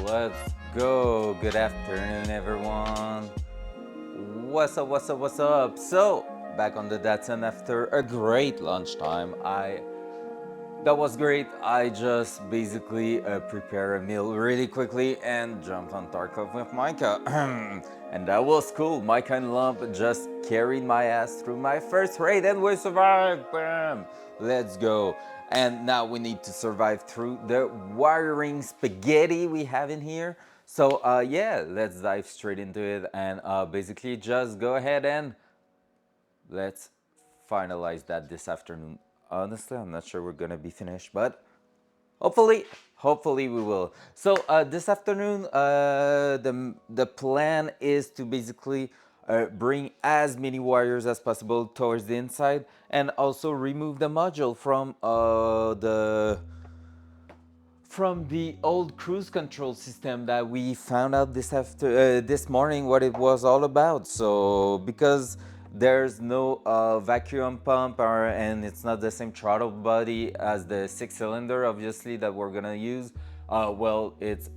Let's go. Good afternoon, everyone. What's up? What's up? What's up? So, back on the Datsun after a great lunchtime. That was great. I just basically prepare a meal really quickly and jumped on Tarkov with Micah. And that was cool. Micah and Lump just carried my ass through my first raid and we survived. Bam! Let's go. And now we need to survive through the wiring spaghetti we have in here. So yeah, let's dive straight into it and basically just go ahead and let's finalize that this afternoon. Honestly, I'm not sure we're gonna be finished, but hopefully we will. So this afternoon, the plan is to basically bring as many wires as possible towards the inside, and also remove the module from the old cruise control system that we found out this morning what it was all about. So because there's no vacuum pump and it's not the same throttle body as the 6-cylinder obviously that we're gonna use, well, it's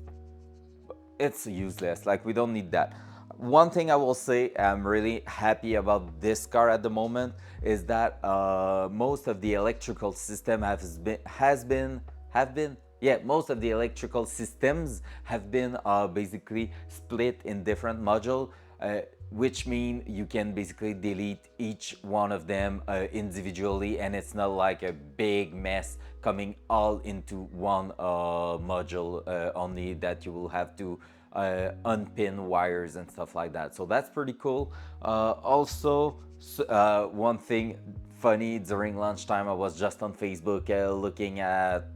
useless. Like, we don't need that. One thing I will say, I'm really happy about this car at the moment, is that most of the electrical system most of the electrical systems have been basically split in different modules, which mean you can basically delete each one of them individually, and it's not like a big mess coming all into one module only that you will have to unpin wires and stuff like that. So that's pretty cool. Also, one thing funny, during lunchtime I was just on Facebook looking at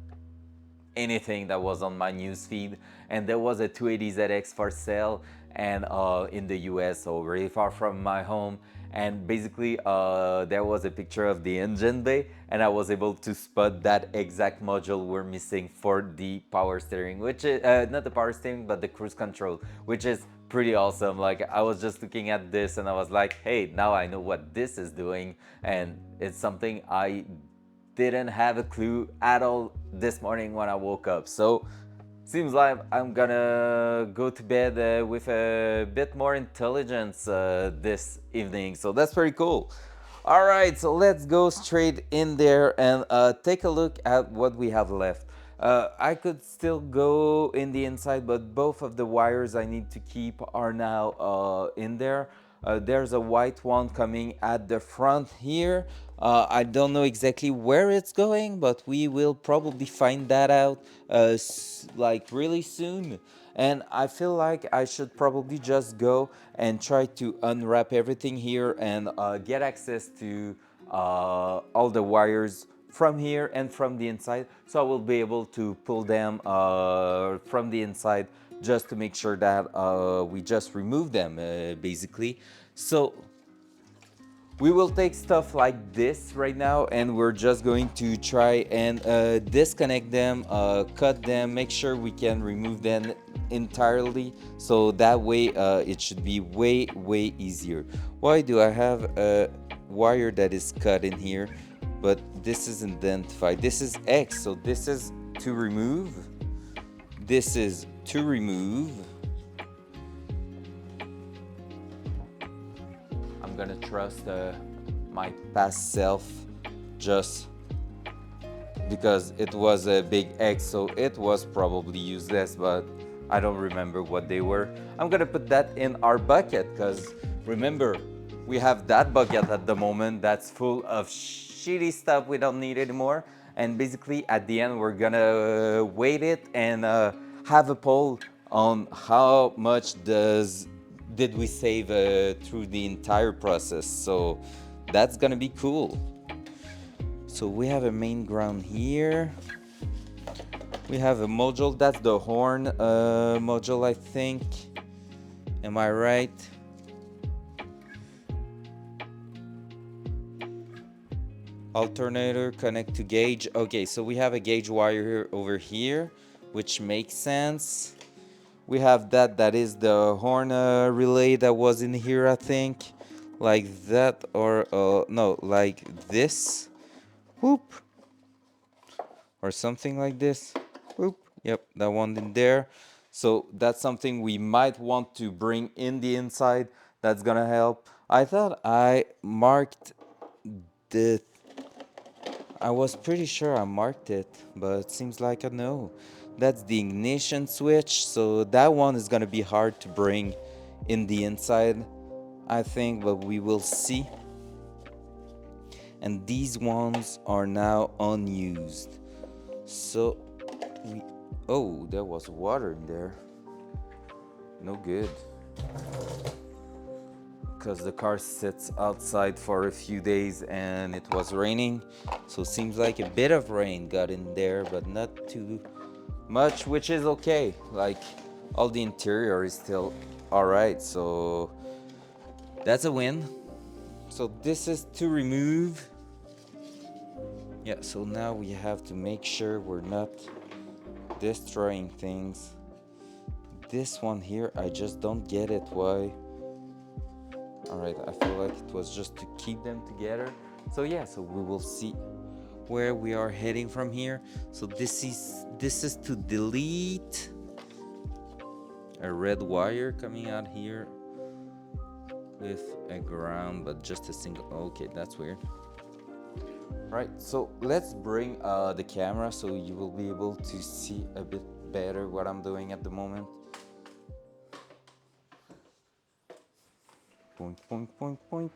anything that was on my news feed, and there was a 280ZX for sale, and in the US, so really far from my home. And basically there was a picture of the engine bay, and I was able to spot that exact module we're missing for the power steering, which is not the power steering but the cruise control, which is pretty awesome. Like, I was just looking at this and I was like, hey, now I know what this is doing, and it's something I didn't have a clue at all this morning when I woke up. So seems like I'm gonna go to bed with a bit more intelligence this evening. So that's pretty cool. All right, so let's go straight in there and take a look at what we have left. I could still go in the inside, but both of the wires I need to keep are now in there. There's a white one coming at the front here. I don't know exactly where it's going, but we will probably find that out like really soon. And I feel like I should probably just go and try to unwrap everything here and get access to all the wires from here and from the inside, so I will be able to pull them from the inside, just to make sure that we just remove them basically. So we will take stuff like this right now, and we're just going to try and disconnect them, cut them, make sure we can remove them entirely, so that way it should be way easier. Why do I have a wire that is cut in here? but this is identified. This is X, so this is to remove. This is to remove. I'm gonna trust my past self just because it was a big X, so it was probably useless, but I don't remember what they were. I'm gonna put that in our bucket because remember, we have that bucket at the moment that's full of shitty stuff we don't need anymore. And basically at the end, we're gonna weight it and have a poll on how much did we save through the entire process. So that's gonna be cool. So we have a main ground here. We have a module, that's the horn module, I think. Am I right? Alternator connect to gauge. Okay, so we have a gauge wire over here, which makes sense. We have that is the horn relay that was in here, I think. Like that, or no, like this. Whoop. Or something like this. Whoop. Yep, that one in there. So that's something we might want to bring in the inside. That's gonna help. I thought I marked the... I was pretty sure I marked it, but it seems like I know. That's the ignition switch, so that one is gonna be hard to bring in the inside, I think, but we will see. And these ones are now unused. So we... Oh, there was water in there. No good. Because the car sits outside for a few days and it was raining, so it seems like a bit of rain got in there, but not too much, which is okay. Like, all the interior is still all right, so that's a win. So this is to remove. Yeah, so now we have to make sure we're not destroying things. This one here, I just don't get it, why. Alright, I feel like it was just to keep them together. So yeah, so we will see where we are heading from here. So this is to delete a red wire coming out here with a ground, but just a single... Okay, that's weird. Right, so let's bring the camera so you will be able to see a bit better what I'm doing at the moment. Point, point, point, point.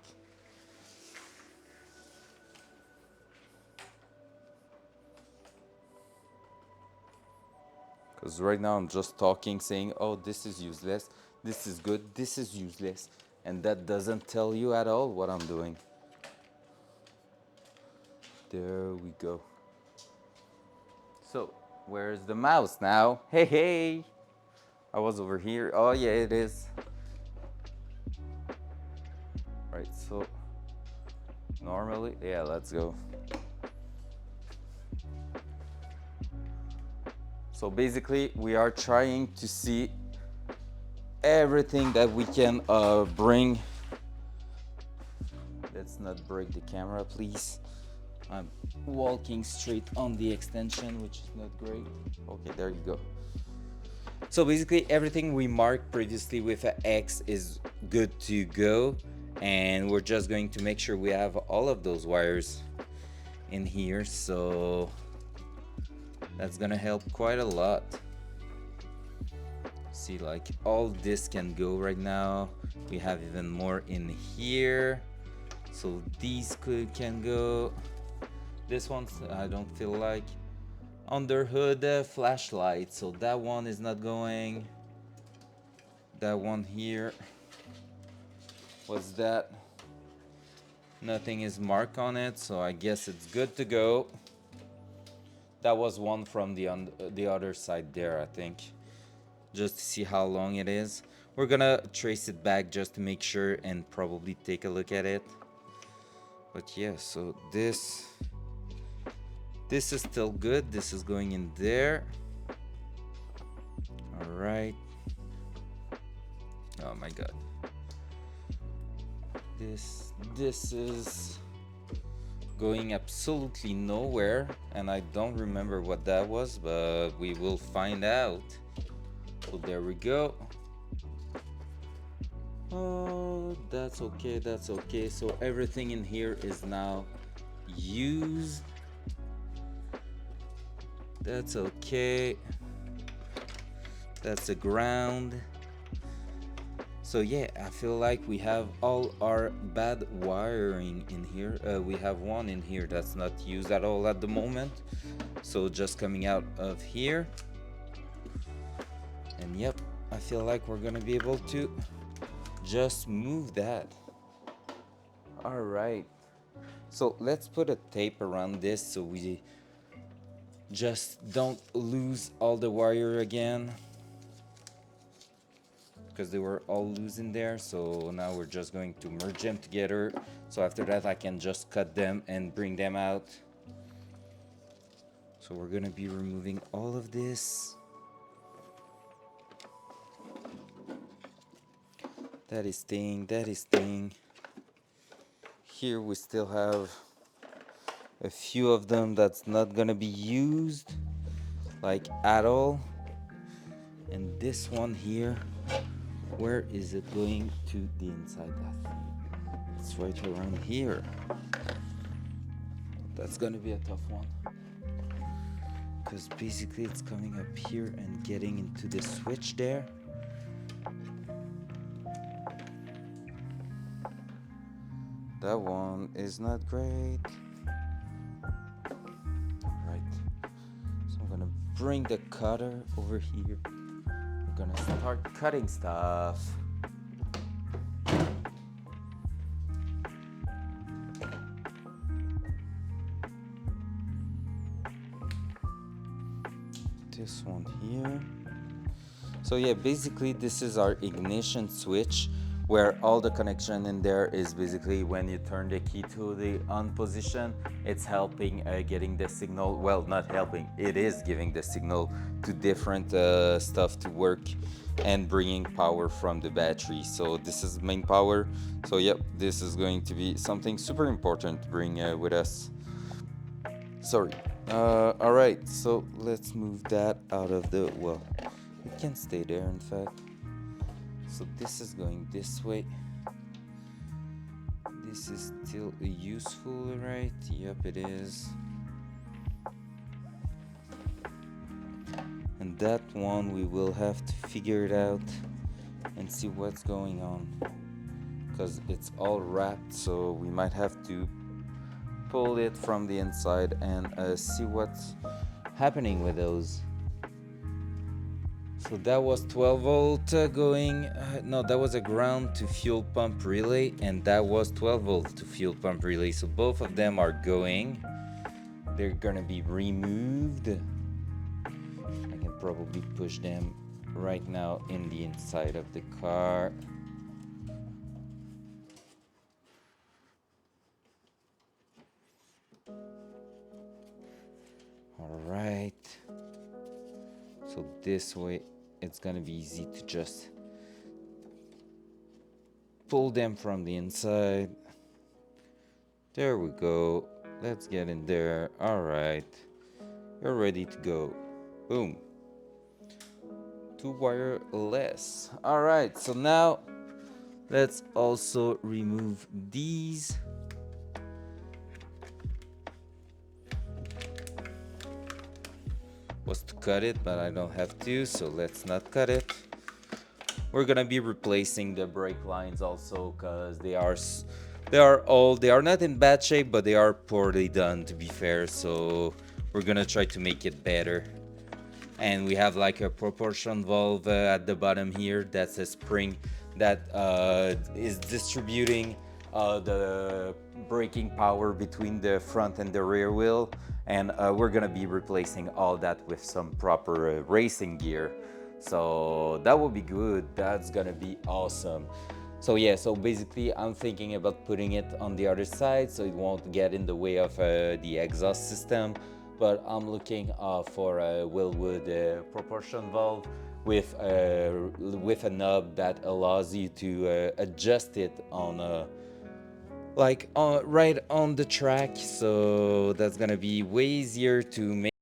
Because right now I'm just talking, saying, oh, this is useless, this is good, this is useless. And that doesn't tell you at all what I'm doing. There we go. So, where's the mouse now? Hey, hey! I was over here. Oh, yeah, it is. Right, so normally, yeah, let's go. So basically, we are trying to see everything that we can bring. Let's not break the camera, please. I'm walking straight on the extension, which is not great. Okay, there you go. So basically, everything we marked previously with an X is good to go. And we're just going to make sure we have all of those wires in here, so that's gonna help quite a lot. See, like, all this can go right now. We have even more in here, so these can go. This one I don't feel like. Under hood flashlight, so that one is not going. That one here, what's that? Nothing is marked on it, so I guess it's good to go. That was one from the other side there, I think, just to see how long it is. We're gonna trace it back just to make sure and probably take a look at it. But yeah, so this is still good. This is going in there. All right. Oh my god. This is going absolutely nowhere, and I don't remember what that was, but we will find out. So there we go. Oh, that's okay, that's okay. So everything in here is now used. That's okay. That's the ground. So yeah, I feel like we have all our bad wiring in here. We have one in here that's not used at all at the moment. So just coming out of here. And yep, I feel like we're gonna be able to just move that. All right. So let's put a tape around this so we just don't lose all the wire again, because they were all loose in there. So now we're just going to merge them together. So after that I can just cut them and bring them out. So we're gonna be removing all of this. That is staying, that is staying. Here we still have a few of them that's not gonna be used like at all. And this one here, where is it going to the inside? It's right around here. That's gonna be a tough one, because basically it's coming up here and getting into the switch there. That one is not great. Right. So I'm gonna bring the cutter over here. I'm gonna start cutting stuff. This one here. So yeah, basically this is our ignition switch, where all the connection in there is basically when you turn the key to the on position, it's helping getting the signal, well, not helping, it is giving the signal to different stuff to work and bringing power from the battery. So this is main power. So yep, this is going to be something super important to bring with us. Sorry. All right, so let's move that out of the, well, it can stay there in fact. So this is going this way. This is still useful, right? Yep, it is. And that one we will have to figure it out and see what's going on, because it's all wrapped, so we might have to pull it from the inside and see what's happening with those. So that was 12 volt going, no, that was a ground to fuel pump relay, and that was 12 volt to fuel pump relay. So both of them are going. They're gonna be removed. I can probably push them right now in the inside of the car. All right. So this way it's gonna be easy to just pull them from the inside. There we go. Let's get in there. All right, you're ready to go. Boom. 2 wire less. All right, so now let's also remove these. Was to cut it, but I don't have to, so let's not cut it. We're gonna be replacing the brake lines also, because they are old. They are not in bad shape, but they are poorly done, to be fair. So we're gonna try to make it better. And we have like a proportion valve at the bottom here. That's a spring that is distributing the braking power between the front and the rear wheel. And we're gonna be replacing all that with some proper racing gear. So that will be good. That's gonna be awesome. So yeah, so basically I'm thinking about putting it on the other side so it won't get in the way of the exhaust system. But I'm looking for a Willwood proportion valve with a knob that allows you to adjust it on like right on the track, so that's gonna be way easier to make.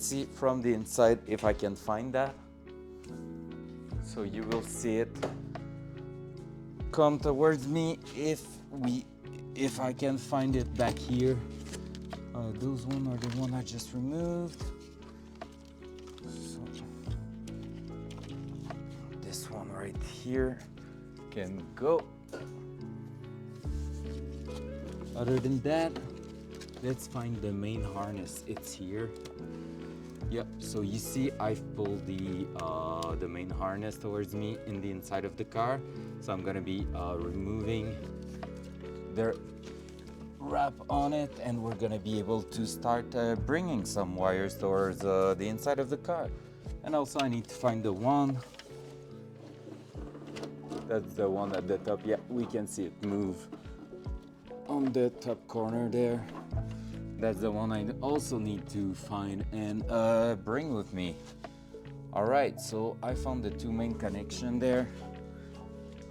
See from the inside if I can find that. So you will see it come towards me if I can find it back here. Those one are the one I just removed. So this one right here can go. Other than that, let's find the main harness. It's here. Yep, so you see I've pulled the main harness towards me in the inside of the car. So I'm gonna be removing the wrap on it, and we're gonna be able to start bringing some wires towards the inside of the car. And also I need to find the one. That's the one at the top. Yeah, we can see it move on the top corner there. That's the one I also need to find and bring with me. All right, so I found the two main connection there.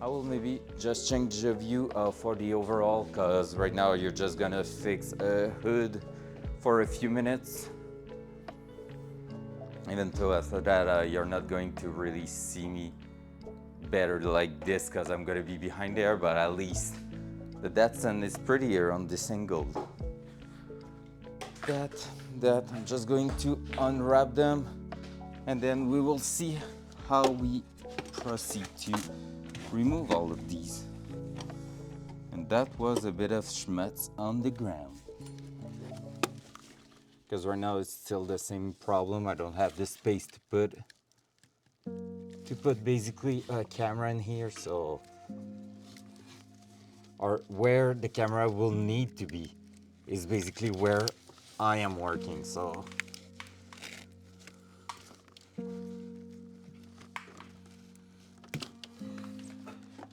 I will maybe just change the view for the overall, because right now you're just gonna fix a hood for a few minutes. Even though after that you're not going to really see me better like this because I'm gonna be behind there, but at least the Datsun is prettier on this angle. That I'm just going to unwrap them, and then we will see how we proceed to remove all of these. And that was a bit of schmutz on the ground, because right now it's still the same problem. I don't have the space to put basically a camera in here, so or where the camera will need to be is basically where I am working. So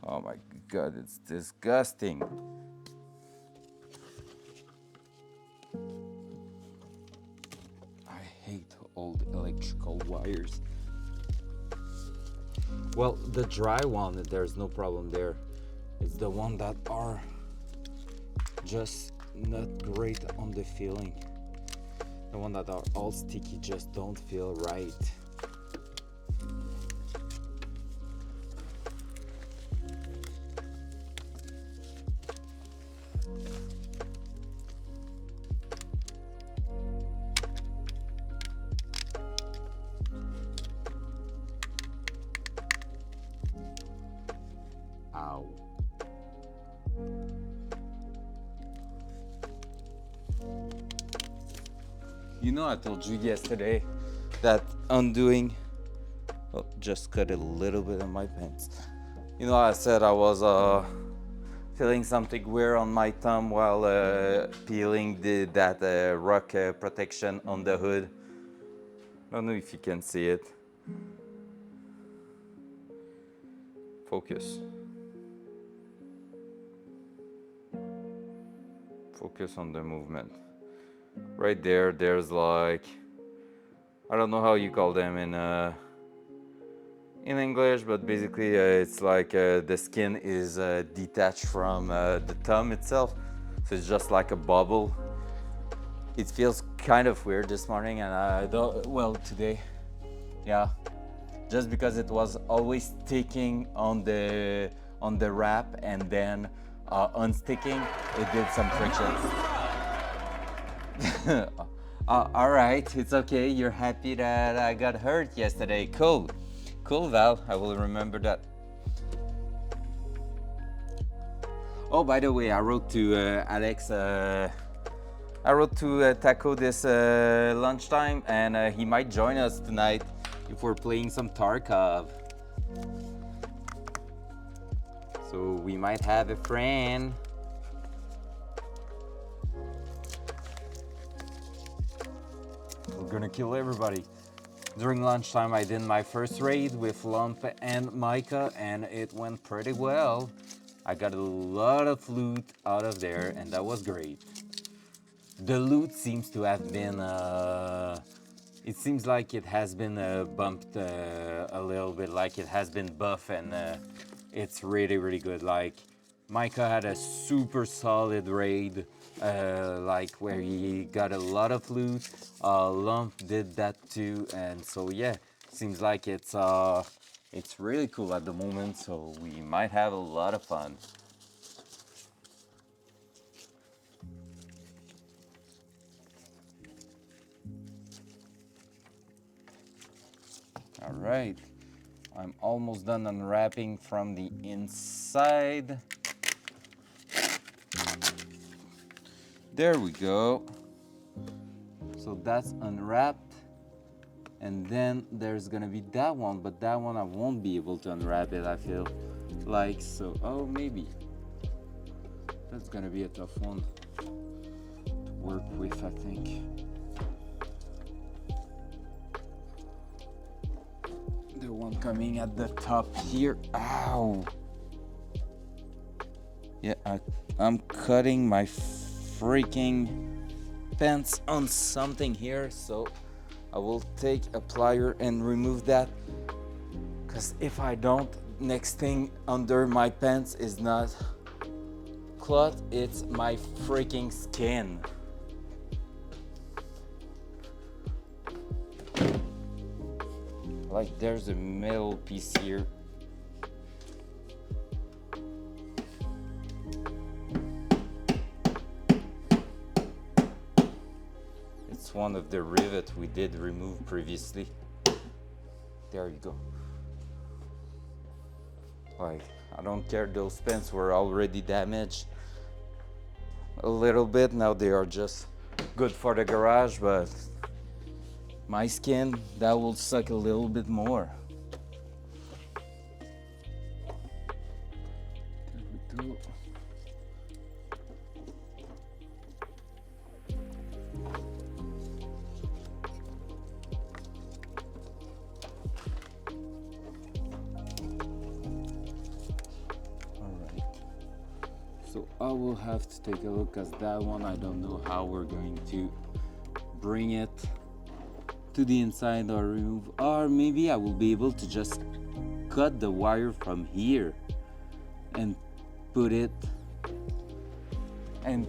oh my god, it's disgusting. I hate old electrical wires. Well, the dry one, there's no problem there. It's the one that are just not great on the feeling. The one that are all sticky just don't feel right. Ow. You know, I told you yesterday that undoing, oh, just cut a little bit on my pants. You know, I said I was feeling something weird on my thumb while peeling that rock protection on the hood. I don't know if you can see it. Focus. Focus on the movement. Right there, there's like, I don't know how you call them in English, but basically it's like the skin is detached from the thumb itself, so it's just like a bubble. It feels kind of weird this morning, and I don't, well, today, yeah, just because it was always sticking on the wrap and then unsticking, it did some friction. All right, it's okay. You're happy that I got hurt yesterday. Cool. Cool, Val. I will remember that. Oh, by the way, I wrote to Alex. I wrote to Taco this lunchtime, and he might join us tonight if we're playing some Tarkov. So we might have a friend. We're gonna kill everybody. During lunchtime, I did my first raid with Lump and Micah, and it went pretty well. I got a lot of loot out of there, and that was great. The loot seems to have been, it seems like it has been bumped a little bit, like it has been buff, and it's really, really good. Like, Micah had a super solid raid, like where he got a lot of loot. Lump did that too, and so yeah, seems like it's really cool at the moment. So we might have a lot of fun. All right, I'm almost done unwrapping from the inside. There we go. So that's unwrapped. And then there's gonna be that one, but that one I won't be able to unwrap it, I feel like. So, oh, maybe. That's gonna be a tough one to work with, I think. The one coming at the top here. Ow! Yeah, I'm cutting my freaking pants on something here, so I will take a plier and remove that, because if I don't, next thing under my pants is not cloth, it's my freaking skin. Like, there's a metal piece here. It's one of the rivets we did remove previously. There you go. Like, I don't care, those pants were already damaged a little bit. Now they are just good for the garage, but my skin, that will suck a little bit more. There we go. So I will have to take a look at that one. I don't know how we're going to bring it to the inside or remove, or maybe I will be able to just cut the wire from here and put it and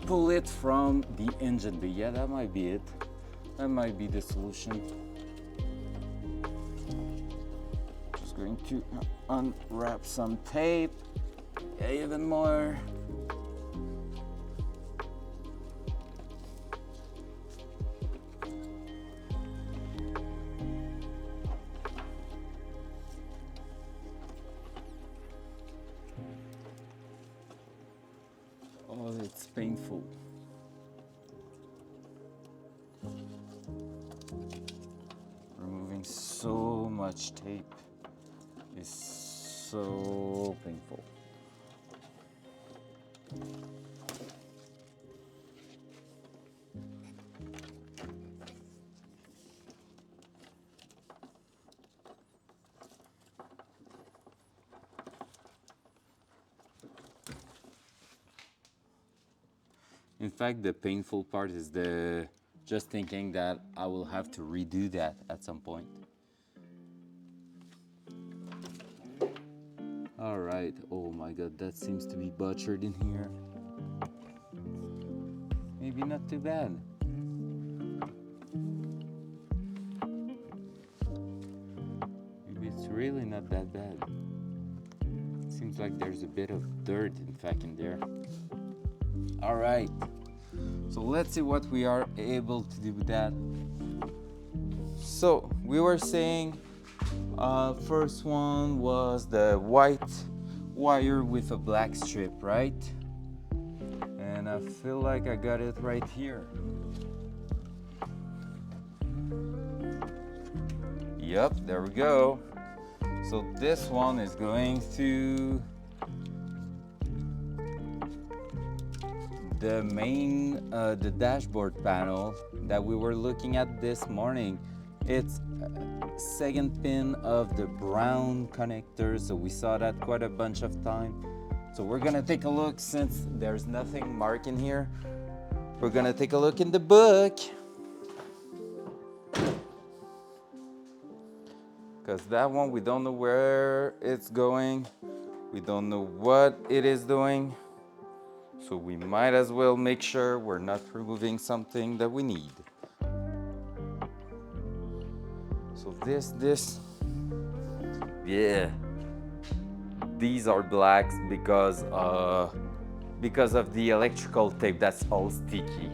pull it from the engine. But yeah, that might be it. That might be the solution. Just going to unwrap some tape. Yeah, even more. Oh, it's painful. Removing so much tape is so painful. In fact, the painful part is the just thinking that I will have to redo that at some point. All right. Oh my God, that seems to be butchered in here. Maybe not too bad. Maybe it's really not that bad. Seems like there's a bit of dirt, in fact, in there. All right. So let's see what we are able to do with that. So we were saying, first one was the white wire with a black strip, right? And I feel like I got it right here. Yep, there we go. So this one is going to the main, the dashboard panel that we were looking at this morning. It's second pin of the brown connector, so we saw that quite a bunch of time. So we're gonna take a look, since there's nothing marked in here, we're gonna take a look in the book, because that one we don't know where it's going, we don't know what it is doing, so we might as well make sure we're not removing something that we need. So this, yeah, these are blacks because of the electrical tape that's all sticky.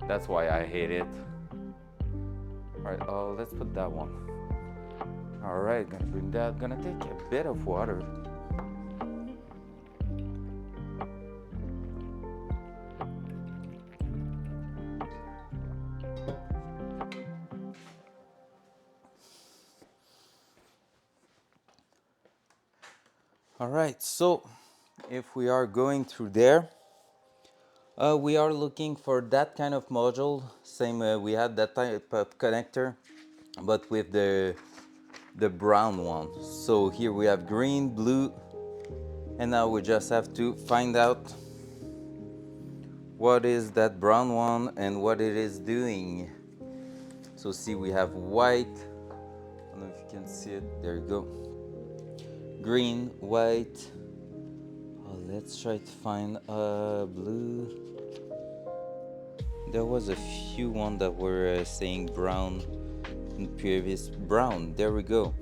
That's why I hate it. All right, let's put that one. All right, gonna bring that, gonna take a bit of water. All right, so if we are going through there, we are looking for that kind of module. Same, we had that type of connector, but with the brown one. So here we have green, blue, and now we just have to find out what is that brown one and what it is doing. So see, we have white. I don't know if you can see it. There you go. Green, white. Let's try to find blue. There was a few one that were saying brown in previous. Brown, there we go.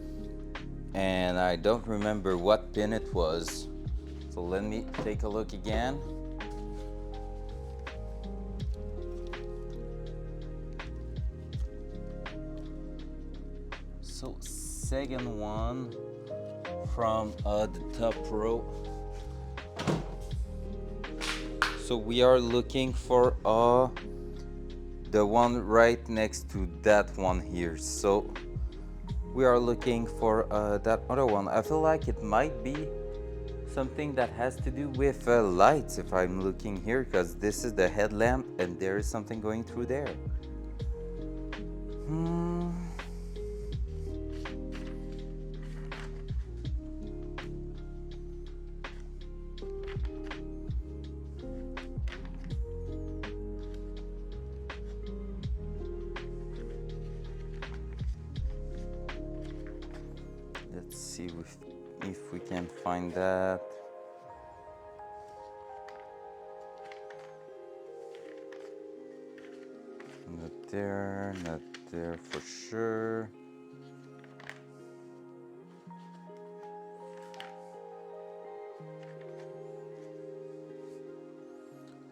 And I don't remember what pin it was. So let me take a look again. So second one from the top row. So we are looking for the one right next to that one here. So we are looking for that other one. I feel like it might be something that has to do with lights if I'm looking here, because this is the headlamp and there is something going through there. let's see if we can find that. Not there for sure.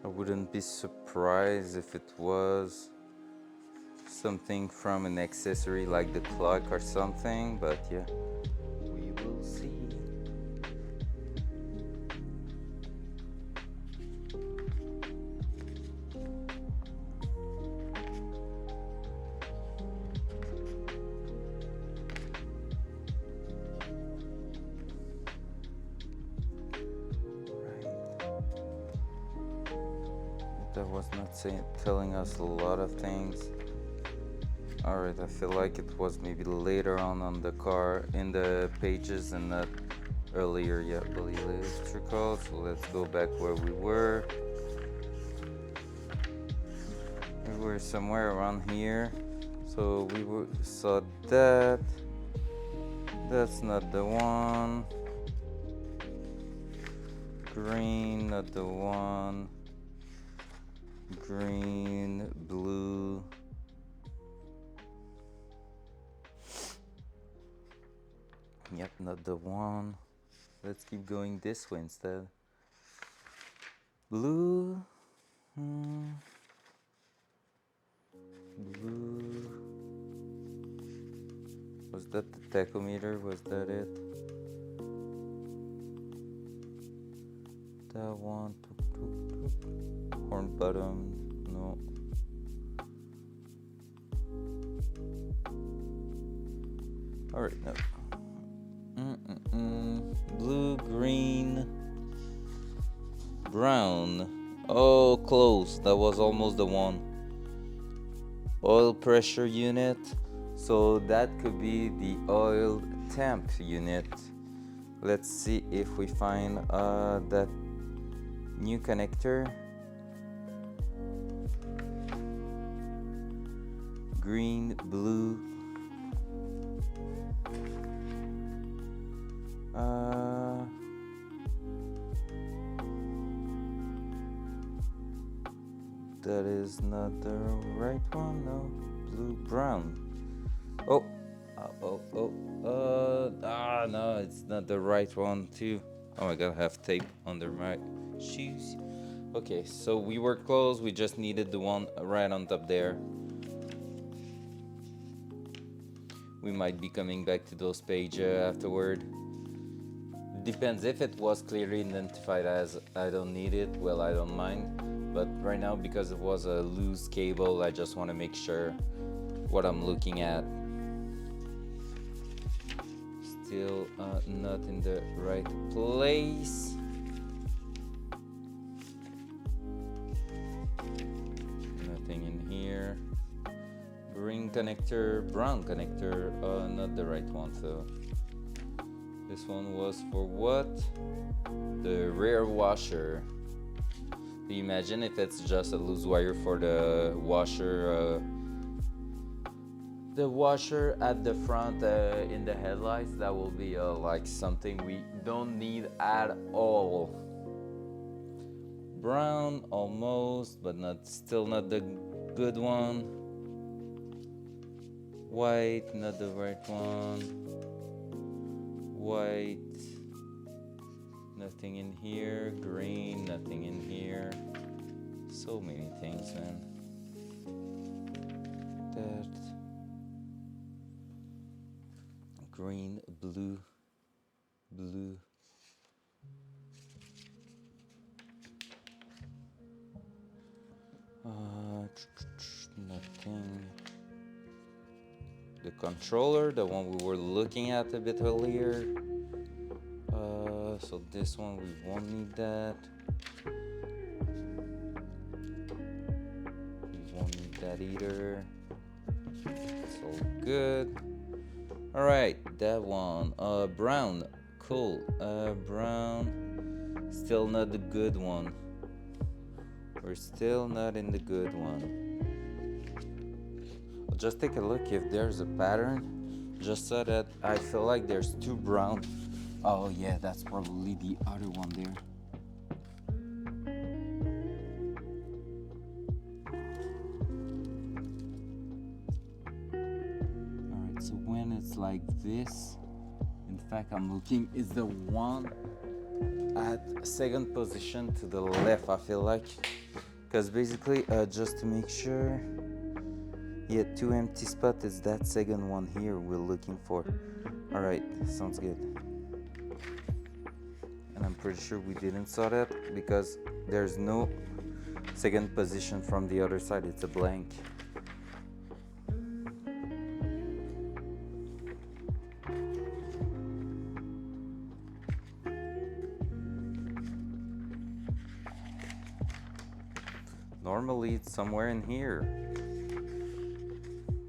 I wouldn't be surprised if it was something from an accessory like the clock or something, but yeah, we will see. That was not telling us a lot of things. Alright, I feel like it was maybe later on the car, in the pages, and not earlier yet. Electrical, so let's go back where we were. We were somewhere around here. So saw that. That's not the one. Green, not the one. Green, blue. Yep, not the one. Let's keep going this way instead. Blue. Blue. Was that the tachometer? Was that it? That one. Horn bottom. No. Alright, no. Blue, green, brown. Oh, close. That was almost the one. Oil pressure unit. So that could be the oil temp unit. Let's see if we find that new connector. Green, blue. That is not the right one. No, blue, brown. No, it's not the right one too. Oh my god, I have tape under my shoes. Okay, so we were close. We just needed the one right on top there. We might be coming back to those pages afterward. Depends if it was clearly identified as I don't need it, well, I don't mind. But right now, because it was a loose cable, I just want to make sure what I'm looking at. Still not in the right place. Nothing in here. Green connector, brown connector, not the right one, so this one was for what? The rear washer. Do you imagine if it's just a loose wire for the washer at the front in the headlights? That will be like something we don't need at all. Brown almost, but still not the good one. White, not the right one. White, nothing in here. Green, nothing in here. So many things, man. That. Green, blue, blue. Nothing. The controller, the one we were looking at a bit earlier. So this one we won't need that. We won't need that either. It's all good. All right, that one. Brown, cool. Brown, still not the good one. We're still not in the good one. I'll just take a look if there's a pattern. Just so that I feel like there's two brown. Oh yeah, that's probably the other one there. Alright, so when it's like this, in fact I'm looking, is the one at second position to the left, I feel like. Because basically, just to make sure, yeah, two empty spots is that second one here we're looking for. Alright, sounds good. And I'm pretty sure we didn't saw that because there's no second position from the other side, it's a blank. Normally it's somewhere in here.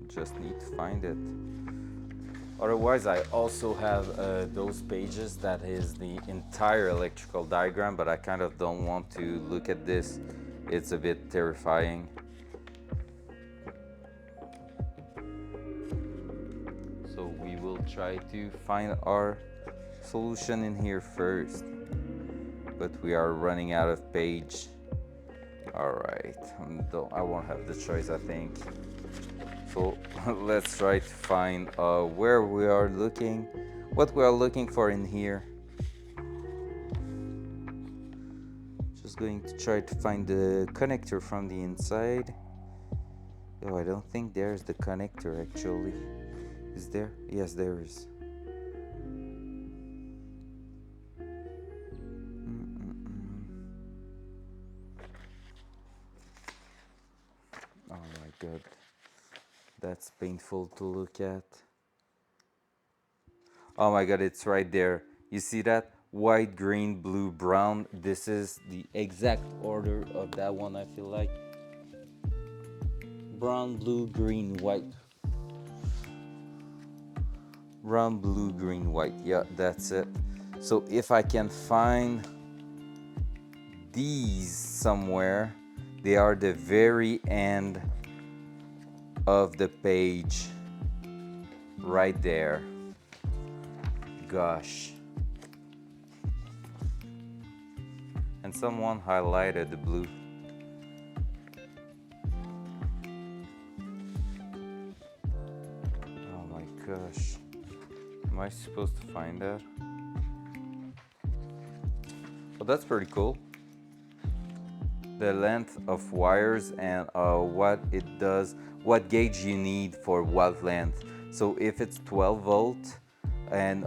Just need to find it. Otherwise, I also have those pages that is the entire electrical diagram, but I kind of don't want to look at this. It's a bit terrifying. So we will try to find our solution in here first. But we are running out of page. Alright, I won't have the choice, I think. So let's try to find where we are looking, what we are looking for in here. Just going to try to find the connector from the inside. Oh, I don't think there's the connector actually. Is there? Yes, there is. Oh my god. That's painful to look at. Oh my god, it's right there. You see that? White, green, blue, brown. This is the exact order of that one, I feel like. Brown, blue, green, white. Brown, blue, green, white. Yeah, that's it. So if I can find these somewhere, they are the very end of the page right there. Gosh. And someone highlighted the blue. Oh my gosh. Am I supposed to find that? Well, that's pretty cool. The length of wires and what it does, what gauge you need for what length. So if it's 12 volt and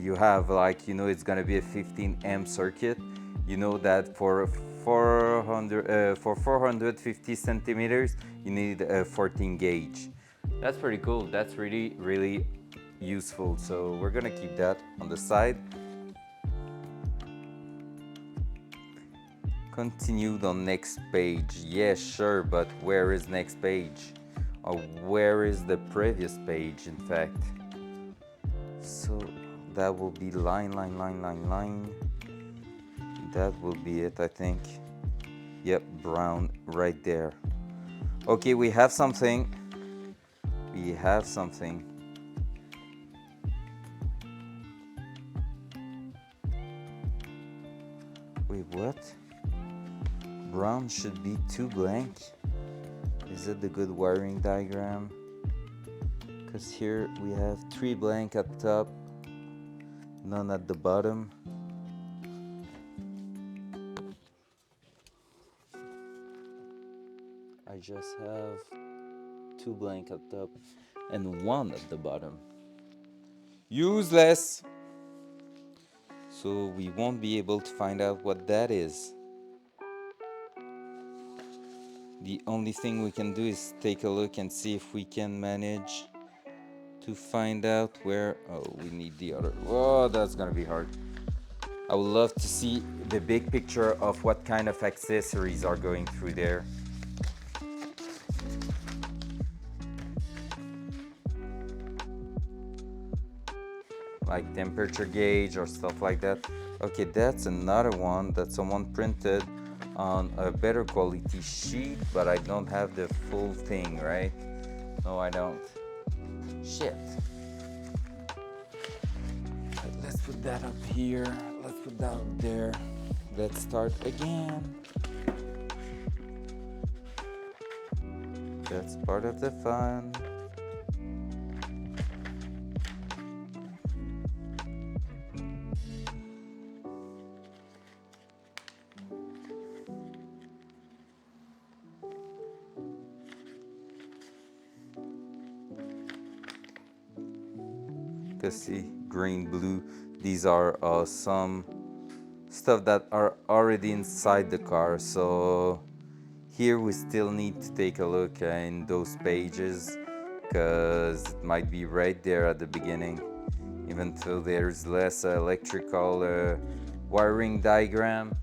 you have like, you know, it's gonna be a 15 amp circuit, you know that for 450 centimeters you need a 14 gauge. That's pretty cool. That's really useful. So we're gonna keep that on the side. Continued on next page. Yeah, sure, but where is next page? Or where is the previous page, in fact? So that will be line. That will be it, I think. Yep, brown right there. Okay, we have something. We have something. Wait, what? Brown should be 2 blank. Is it the good wiring diagram? Because here we have 3 blank at top, none at the bottom. I just have 2 blank at top and 1 at the bottom. Useless! So we won't be able to find out what that is. The only thing we can do is take a look and see if we can manage to find out where. Oh, we need the other. Oh, that's gonna be hard. I would love to see the big picture of what kind of accessories are going through there. Like temperature gauge or stuff like that. Okay, that's another one that someone printed on a better quality sheet, but I don't have the full thing, right? No, I don't. Shit. put that up here. Let's put that up there. Let's start again. That's part of the fun. See, green, blue, these are some stuff that are already inside the car. So here we still need to take a look in those pages, because it might be right there at the beginning, even though there's less electrical wiring diagram.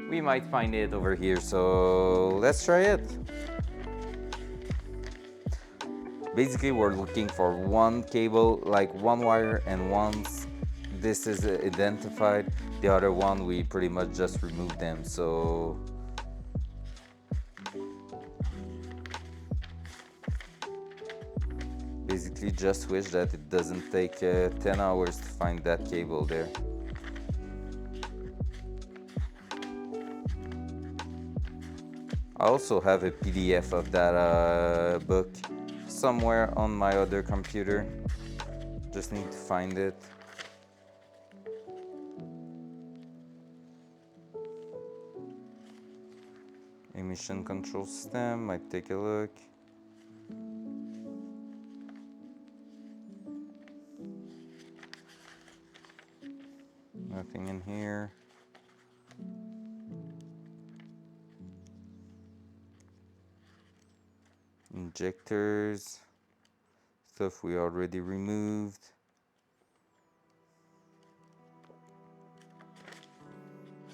We might find it over here, so let's try it. Basically, we're looking for one cable, like one wire, and once this is identified, the other one, we pretty much just remove them. So basically just wish that it doesn't take 10 hours to find that cable there. I also have a PDF of that book somewhere on my other computer. Just need to find it. Emission control system, might take a look. Nothing in here. Injectors, stuff we already removed.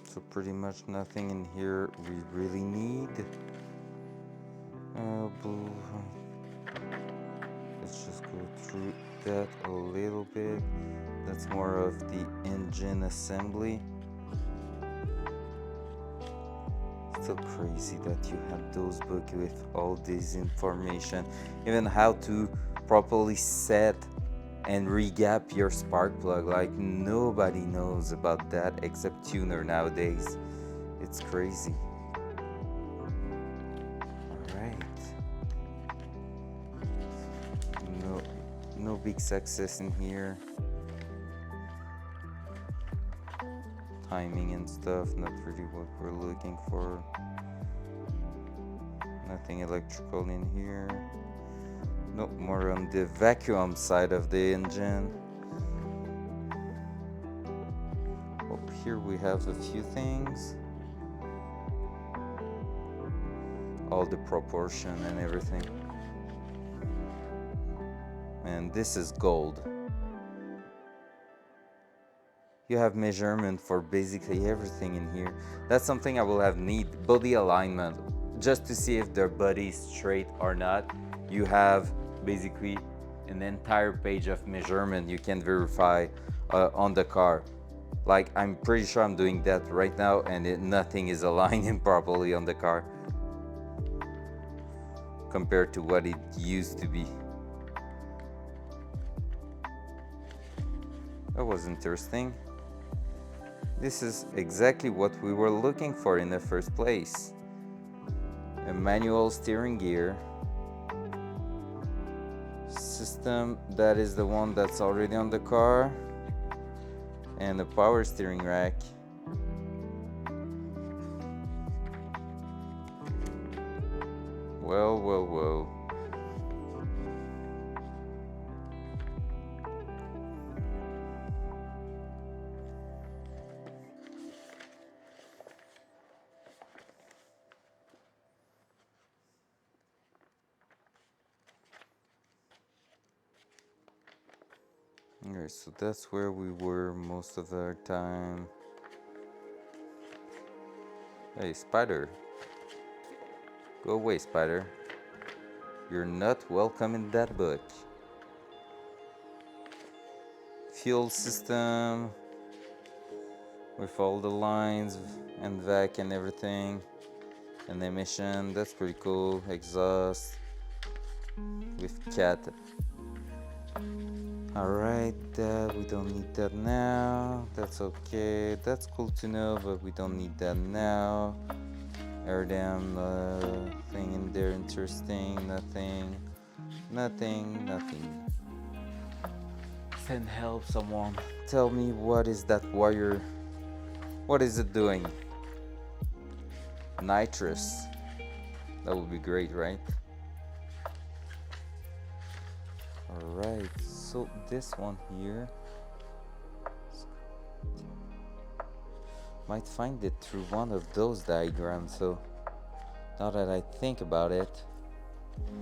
So pretty much nothing in here we really need. Let's just go through that a little bit. That's more of the engine assembly. Still crazy that you have those books with all this information, even how to properly set and regap your spark plug. Like, nobody knows about that except tuner nowadays. It's crazy. Alright. No big success in here. Timing and stuff, not really what we're looking for. Nothing electrical in here. No, more on the vacuum side of the engine. Oh, here we have a few things. All the proportion and everything. And this is gold. You have measurement for basically everything in here. That's something I will have need. Body alignment, just to see if their body is straight or not. You have basically an entire page of measurement you can verify on the car. Like, I'm pretty sure I'm doing that right now, and nothing is aligning properly on the car compared to what it used to be. That was interesting. This is exactly what we were looking for in the first place. A manual steering gear system, that is the one that's already on the car, and a power steering rack. Well. Alright, so that's where we were most of our time. Hey, spider. Go away, spider. You're not welcome in that book. Fuel system with all the lines and vac and everything. And emission, that's pretty cool. Exhaust with cat Alright, we don't need that now. That's okay. That's cool to know, but we don't need that now. Air damn thing in there interesting. Nothing. Nothing. Nothing. Send help, someone. Tell me, what is that wire? What is it doing? Nitrous. That would be great, right? Alright, so this one here might find it through one of those diagrams. So now that I think about it,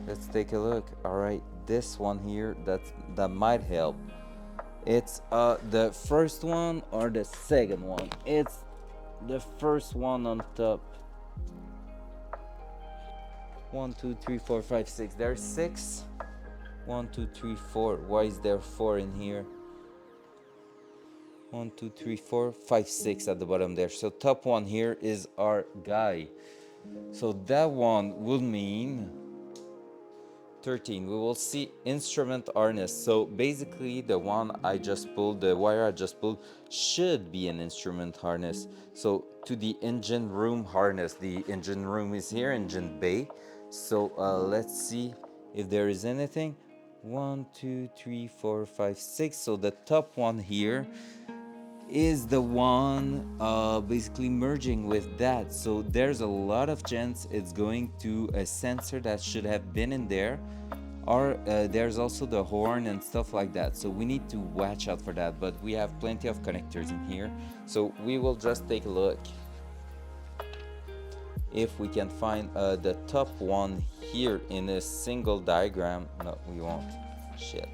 let's take a look. Alright, this one here, that might help. It's the first one or the second one? It's the first one on top. 1, 2, 3, 4, 5, 6. There's 6. 1, 2, 3, 4. Why is there 4 in here? 1, 2, 3, 4, 5, 6 at the bottom there. So top one here is our guy. So that one will mean 13. We will see instrument harness. So basically the one I just pulled, the wire I just pulled, should be an instrument harness. So to the engine room harness. The engine room is here, engine bay. So let's see if there is anything. 1, 2, 3, 4, 5, 6. So the top one here is the one basically merging with that. So there's a lot of chance it's going to a sensor that should have been in there, or there's also the horn and stuff like that. So we need to watch out for that, but we have plenty of connectors in here, so we will just take a look if we can find the top one here in a single diagram. No, we won't. Shit,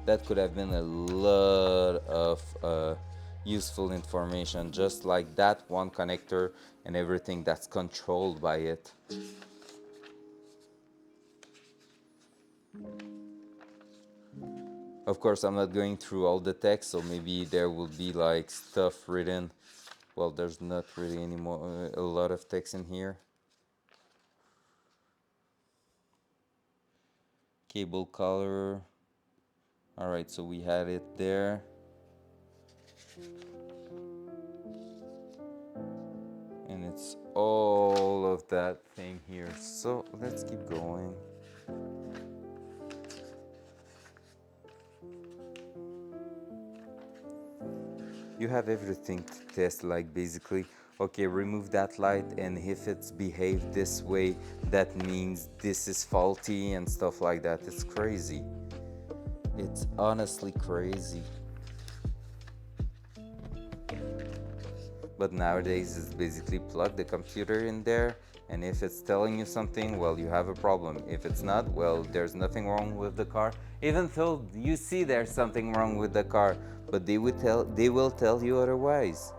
that could have been a lot of useful information, just like that one connector and everything that's controlled by it. Of course, I'm not going through all the text, so maybe there will be like stuff written. Well, there's not really any more a lot of text in here. Cable color. All right, so we had it there. And it's all of that thing here. So let's keep going. You have everything to test, like basically, okay, remove that light, and if it's behaved this way, that means this is faulty and stuff like that. It's crazy. It's honestly crazy. But nowadays it's basically plug the computer in there, and if it's telling you something, well, you have a problem. If it's not, well, there's nothing wrong with the car, even though you see there's something wrong with the car, but they will tell you otherwise.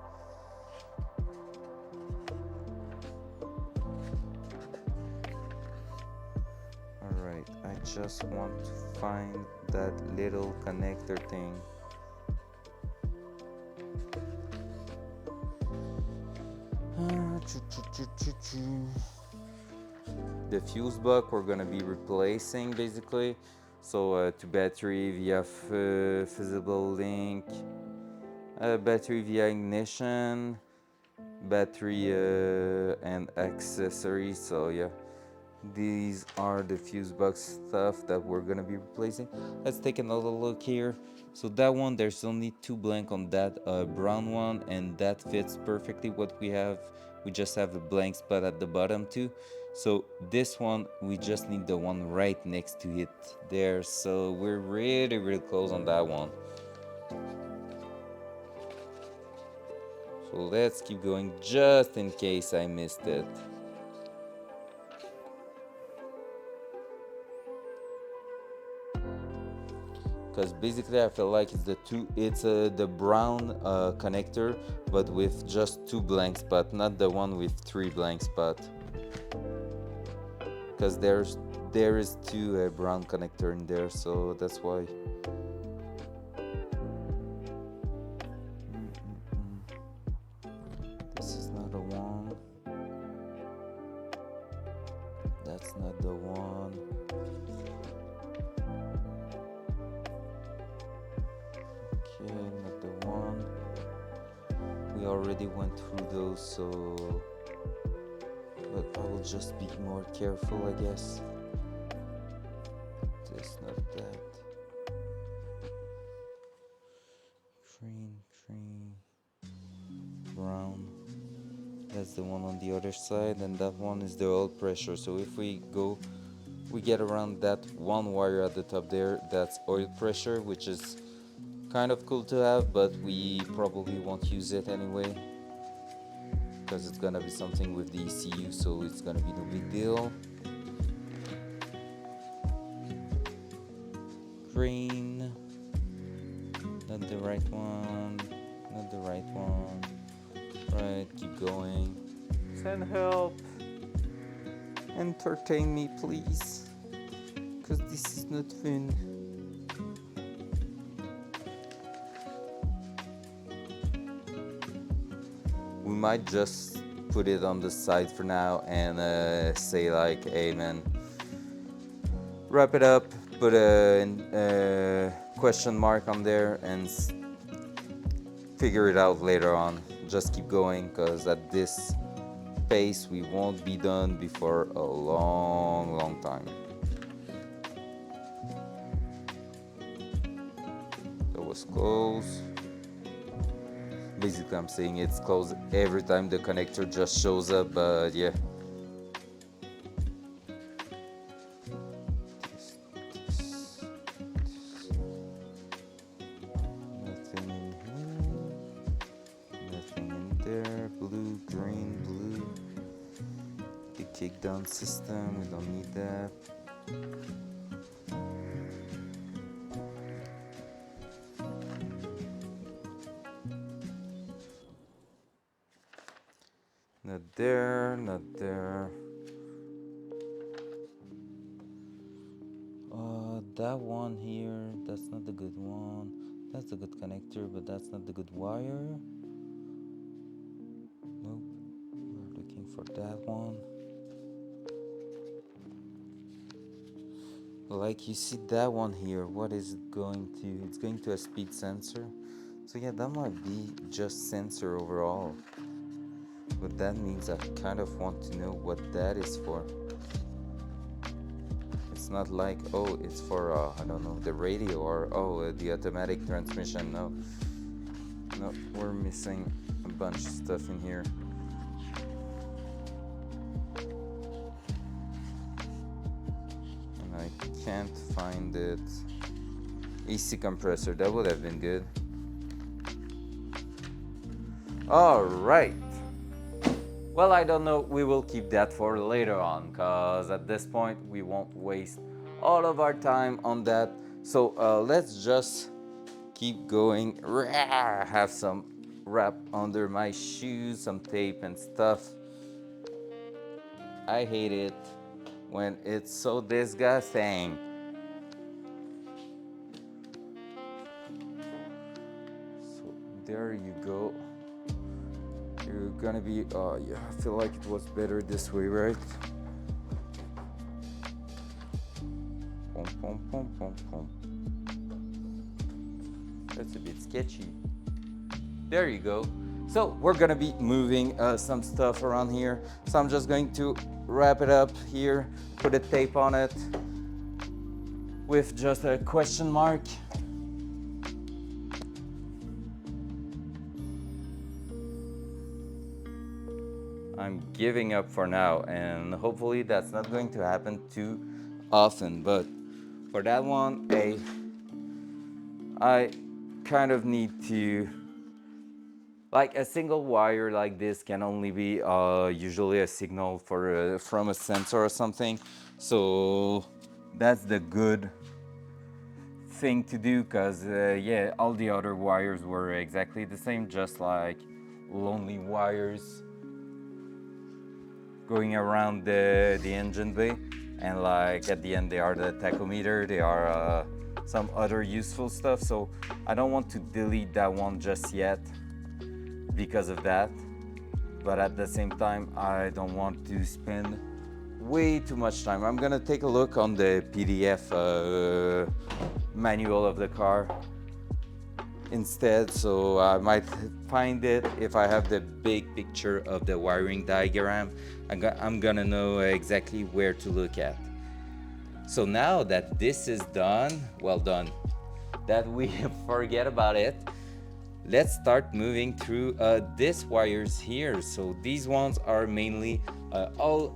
All right, I just want to find that little connector thing. The fuse block we're gonna be replacing basically. So to battery via feasible link, battery via ignition, battery and accessories. So yeah, these are the fuse box stuff that we're gonna be replacing. Let's take another look here. So that one, there's only 2 blank on that brown one, and that fits perfectly what we have. We just have a blank spot at the bottom too. So this one, we just need the one right next to it there. So we're really close on that one. So let's keep going just in case I missed it. Because basically I feel like it's the brown connector, but with just 2 blank spots, not the one with 3 blank spots. Because there is 2 brown connector in there, so that's why. This is not the one. That's not the one. already went through those, so but I will just be more careful, I guess. This, not that. Green, brown. That's the one on the other side, and that one is the oil pressure. So if we get around that one wire at the top there, that's oil pressure, which is kind of cool to have, but we probably won't use it anyway because it's gonna be something with the ECU, so it's gonna be no big deal. Green, not the right one, not the right one. Right, keep going. Send help. Entertain me, please, because this is not fun. We might just put it on the side for now and say like, hey man, wrap it up, put a question mark on there and figure it out later on. Just keep going, because at this pace we won't be done before a long time. That was close. Basically I'm saying it's close every time the connector just shows up, but yeah. Nothing in here, nothing in there. Blue, green, blue. The kick down system, we don't need that. Not there, not there. That one here, that's not the good one. That's a good connector, but that's not the good wire. Nope, we're looking for that one. Like you see that one here, what is it going to? It's going to a speed sensor. So yeah, that might be just sensor overall. But that means I kind of want to know what that is for. It's not like, oh, it's for, I don't know, the radio, or, oh, the automatic transmission. No, we're missing a bunch of stuff in here. And I can't find it. AC compressor, that would have been good. All right. Well, I don't know, we will keep that for later on, because at this point we won't waste all of our time on that. So let's just keep going. Have some wrap under my shoes, some tape and stuff. I hate it when it's so disgusting. So there you go. You're gonna be, yeah, I feel like it was better this way, right? Pom, pom, pom, pom, pom. That's a bit sketchy. There you go. So we're gonna be moving some stuff around here. So I'm just going to wrap it up here, put a tape on it with just a question mark. I'm giving up for now, and hopefully that's not going to happen too often, but for that one, I kind of need to, like, a single wire like this can only be usually a signal for from a sensor or something, so that's the good thing to do, because yeah, all the other wires were exactly the same, just like lonely wires going around the engine bay, and like at the end they are the tachometer, they are some other useful stuff. So I don't want to delete that one just yet because of that, but at the same time I don't want to spend way too much time. I'm gonna take a look on the PDF manual of the car instead, so I might find it if I have the big picture of the wiring diagram. I'm gonna know exactly where to look at. So now that this is done, well done, that we forget about it, let's start moving through these wires here. So these ones are mainly all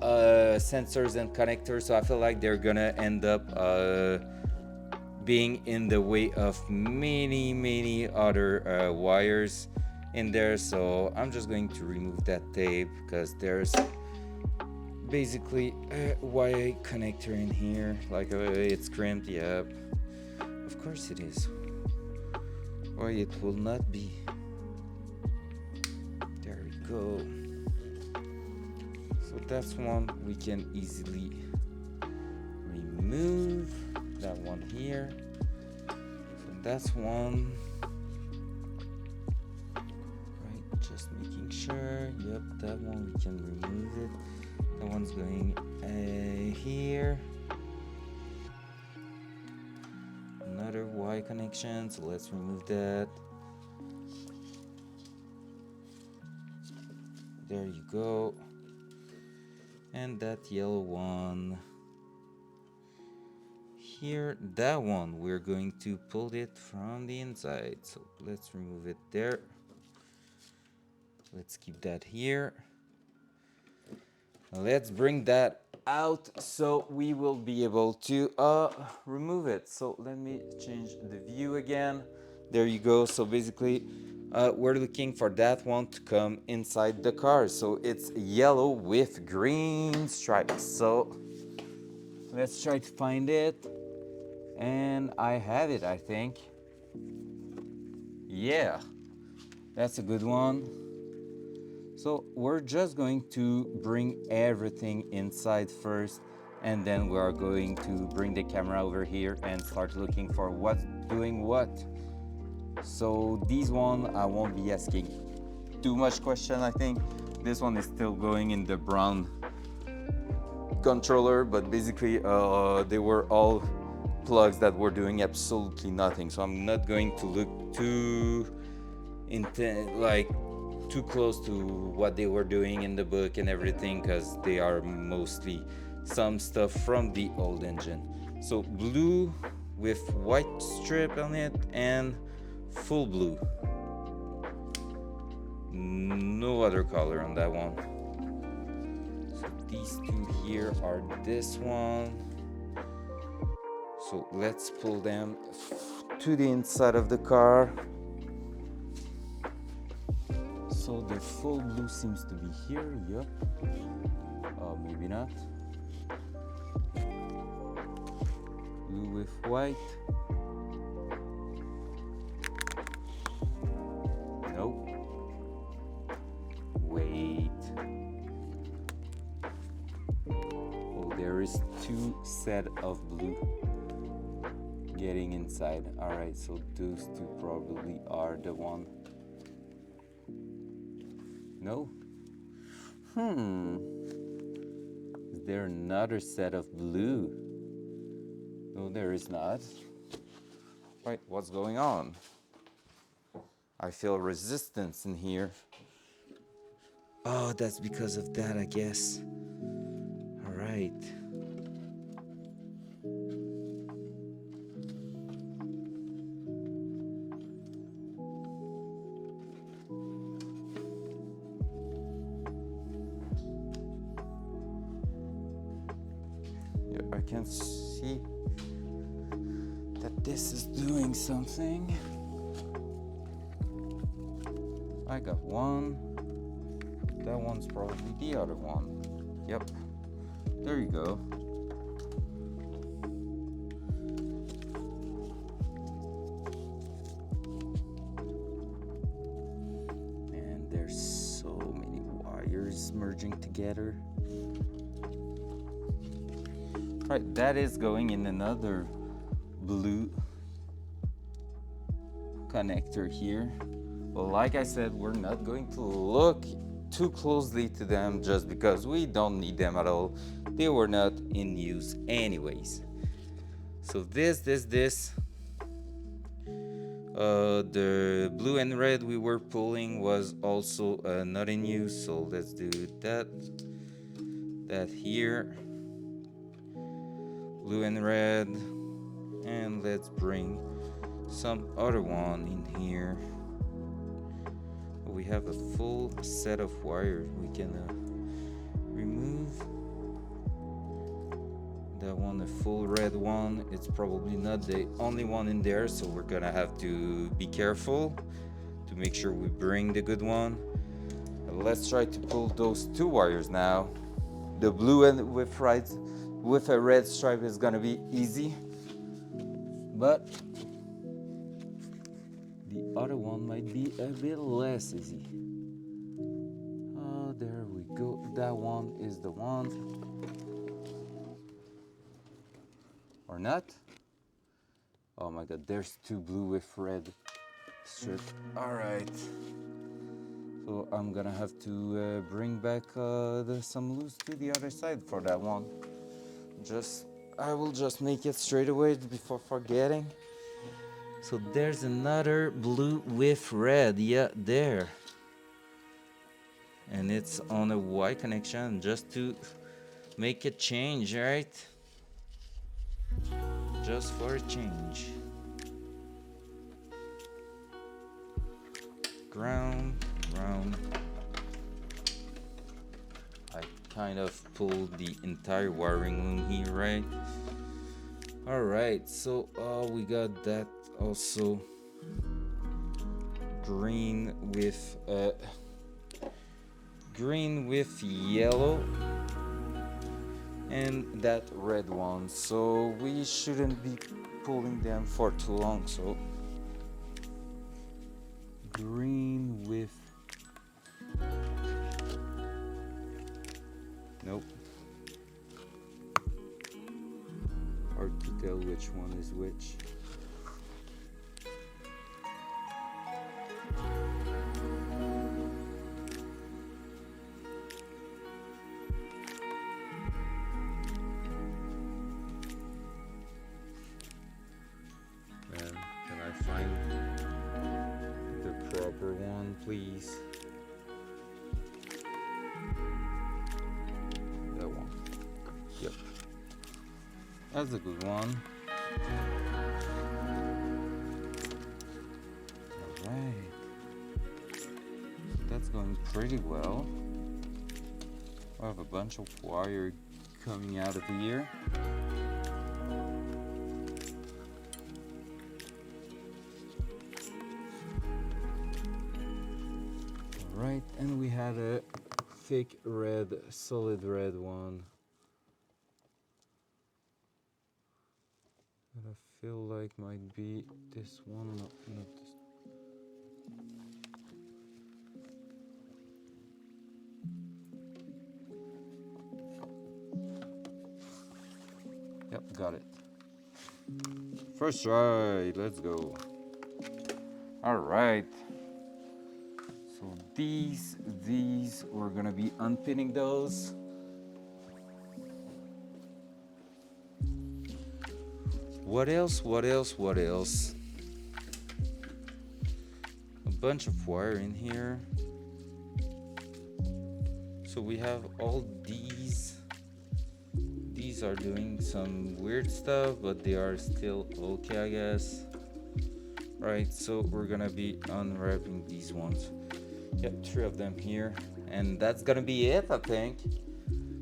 sensors and connectors, so I feel like they're gonna end up being in the way of many other wires in there. So I'm just going to remove that tape because there's basically a wire connector in here. Like it's crimped. Yep, of course it is. Why it will not be. There we go. So that's one we can easily remove. That one here. So that's one. Right, just making sure. Yep, that one we can remove it. That one's going here. Another Y connection, so let's remove that. There you go. And that yellow one here, that one we're going to pull it from the inside, so let's remove it there. Let's keep that here. Let's bring that out so we will be able to remove it. So let me change the view again. There you go. So basically we're looking for that one to come inside the car, so it's yellow with green stripes. So let's try to find it. And I have it, I think. Yeah, that's a good one. So we're just going to bring everything inside first, and then we are going to bring the camera over here and start looking for what's doing what. So these one I won't be asking too much question. I think this one is still going in the brown controller, but basically they were all plugs that were doing absolutely nothing, so I'm not going to look too too close to what they were doing in the book and everything, because they are mostly some stuff from the old engine. So blue with white strip on it and full blue, no other color on that one. So these two here are this one. So let's pull them to the inside of the car. So the full blue seems to be here, yep. Maybe not. Blue with white. Nope. Wait. Oh, there is two set of blue getting inside. All right, so those two probably are the one. No? Is there another set of blue? No, there is not. Right, what's going on? I feel resistance in here. Oh, that's because of that, I guess. All right. I can see that this is doing something. I got one. That one's probably the other one. Yep. There you go. And there's so many wires merging together. Right, that is going in another blue connector here. Well, like I said, we're not going to look too closely to them just because we don't need them at all. They were not in use anyways. So this The blue and red we were pulling was also not in use, so let's do that here, blue and red, and let's bring some other one in here. We have a full set of wires. We can remove that one, a full red one. It's probably not the only one in there, so we're gonna have to be careful to make sure we bring the good one. Let's try to pull those two wires now. The blue and with a red stripe is gonna be easy, but the other one might be a bit less easy. Oh, there we go. That one is the one. Or not? Oh my god, there's two blue with red strip. Alright. So I'm gonna have to bring back some loose to the other side for that one. I will just make it straight away before forgetting. So there's another blue with red, yeah, there. And it's on a Y connection just to make a change, right? Just for a change. Ground. I kind of pulled the entire wiring loom here, right? Alright, so we got that also. Green with yellow, and that red one, so we shouldn't be pulling them for too long. So green with, nope, hard to tell which one is which. Can I find the proper one, please? That one. Yep. That's a good one. Alright. That's going pretty well. I have a bunch of wire coming out of here. Alright, and we had a thick red, solid red one that I feel like might be this one, not this. Yep, got it. First try, let's go. Alright. So these, we're gonna be unpinning those. What else? A bunch of wire in here. So we have all these. These are doing some weird stuff, but they are still okay, I guess. Right, so we're gonna be unwrapping these ones. Yep, 3 of them here. And that's gonna be it, I think.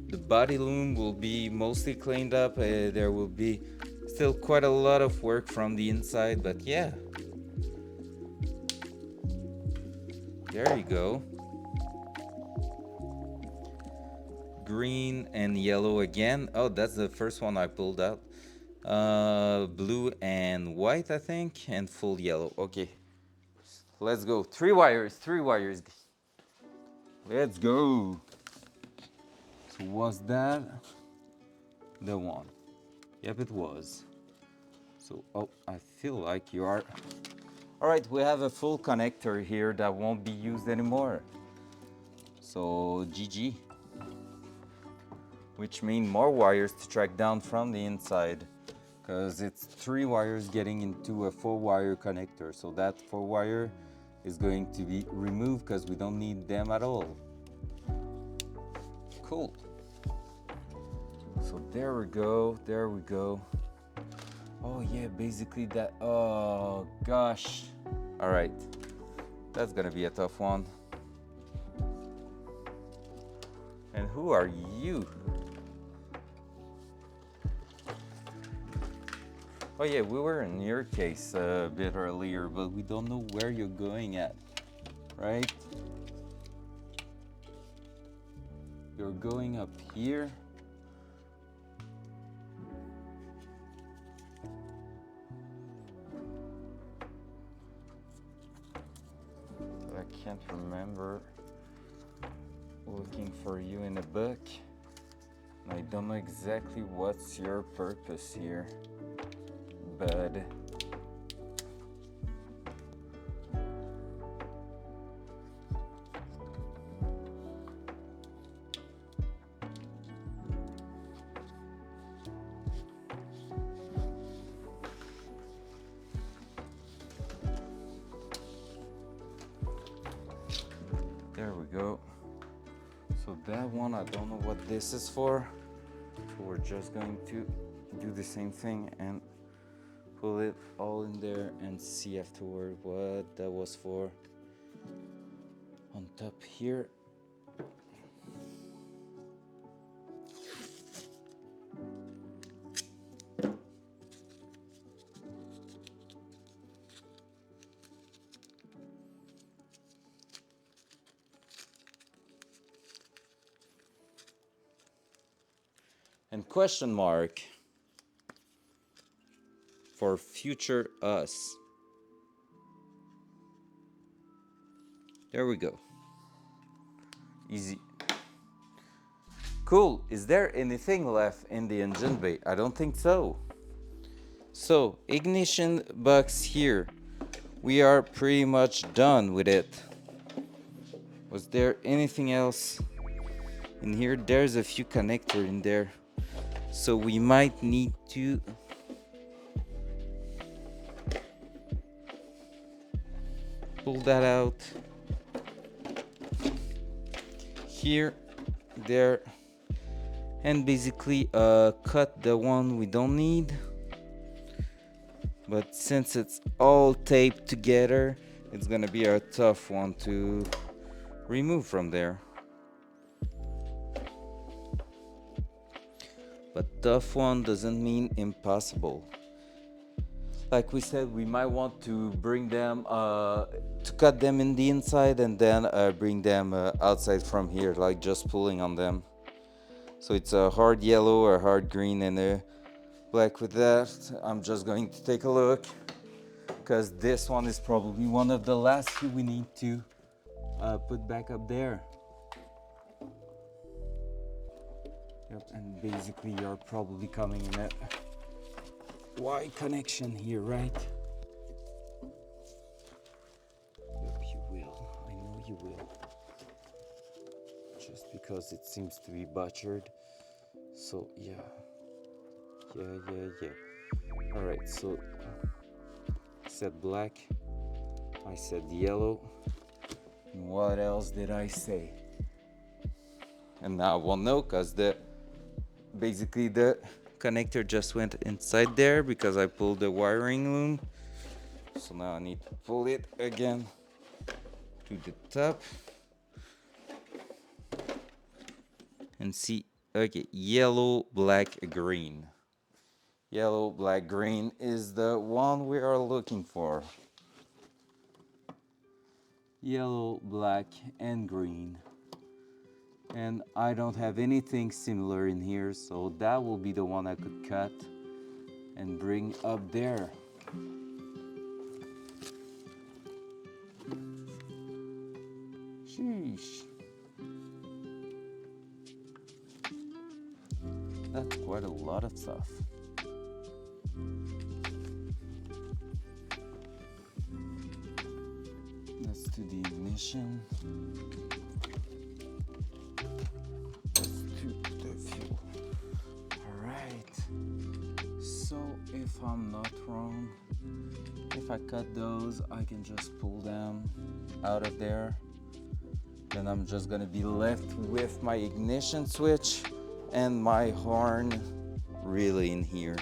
The body loom will be mostly cleaned up. There will be still quite a lot of work from the inside, but yeah. There you go. Green and yellow again. Oh, that's the first one I pulled out. Blue and white, I think, and full yellow. Okay, let's go. 3 wires. Let's go. So was that the one? Yep, it was. So, oh, I feel like you are. All right, we have a full connector here that won't be used anymore. So GG. Which means more wires to track down from the inside, because it's 3 wires getting into a 4-wire connector. So that 4-wire is going to be removed because we don't need them at all. Cool. So there we go, there we go. Oh yeah, basically that, oh gosh. All right, that's gonna be a tough one. And who are you? Oh yeah, we were in your case a bit earlier, but we don't know where you're going at, right? You're going up here. I can't remember looking for you in a book. I don't know exactly what's your purpose here, bud. There we go. So that one, I don't know what this is for. So we're just going to do the same thing and pull it all in there and see afterward what that was for. On top here. And question mark for future us. There we go. Easy. Cool. Is there anything left in the engine bay? I don't think so. So, ignition box here. We are pretty much done with it. Was there anything else in here? There's a few connectors in there. So we might need to pull that out. Here, there, and basically cut the one we don't need. But since it's all taped together, it's gonna be a tough one to remove from there. But tough one doesn't mean impossible. Like we said, we might want to bring them, to cut them in the inside and then bring them outside from here, like just pulling on them. So it's a hard yellow or hard green and a black with that. I'm just going to take a look, because this one is probably one of the last few we need to put back up there. Yep, and basically you're probably coming in a Y connection here, right? Yep, you will. I know you will. Just because it seems to be butchered. So yeah. Alright, so I said black. I said yellow. And what else did I say? And now I won't know, because basically the connector just went inside there because I pulled the wiring loom. So now I need to pull it again to the top and see. Okay, yellow, black, green. Yellow, black, green is the one we are looking for. Yellow, black, and green. And I don't have anything similar in here, so that will be the one I could cut and bring up there. Sheesh. That's quite a lot of stuff. Let's do the ignition. Let's do the fuel. All right. So if I'm not wrong, if I cut those, I can just pull them out of there. Then I'm just gonna be left with my ignition switch and my horn really in here,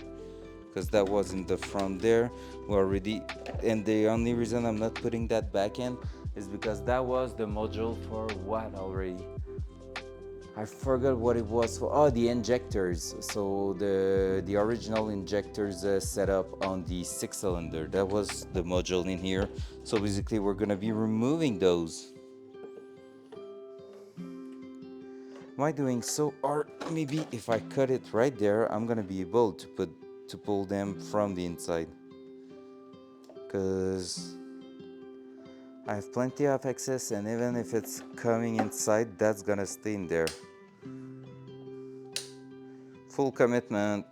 because that was in the front there. We already, and the only reason I'm not putting that back in is because that was the module for what already? I forgot what it was for. Oh, the injectors. So the original injectors set up on the 6-cylinder. That was the module in here. So basically, we're gonna be removing those. Am I doing so? Or maybe if I cut it right there, I'm gonna be able to pull them from the inside. Cause I have plenty of access, and even if it's coming inside, that's gonna stay in there. Full commitment.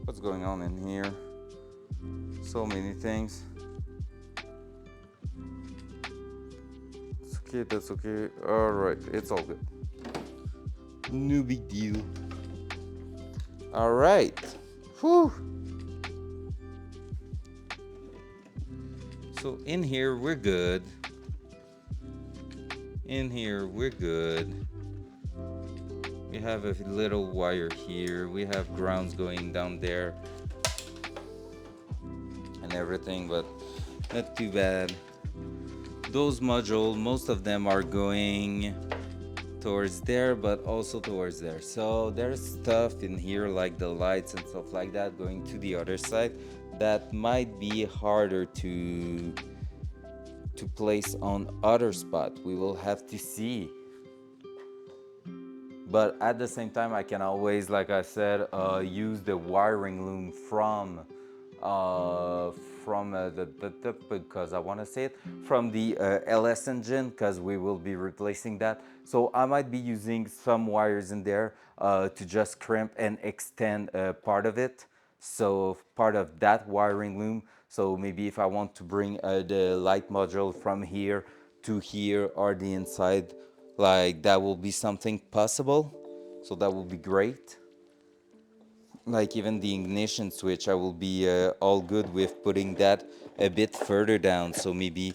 What's going on in here? So many things. It's okay, that's okay. Alright, it's all good. No big deal. Alright. Whew. So in here we're good. In here we're good. We have a little wire here. We have grounds going down there and everything, but not too bad. Those modules, most of them are going towards there, but also towards there. So there's stuff in here like the lights and stuff like that going to the other side that might be harder to place on other spot. We will have to see. But at the same time, I can always, like I said, use the wiring loom from because I want to say it from the LS engine, because we will be replacing that. So I might be using some wires in there to just crimp and extend part of it. So part of that wiring loom. So maybe if I want to bring the light module from here to here or the inside, like that will be something possible. So that will be great. Like even the ignition switch, I will be all good with putting that a bit further down. So maybe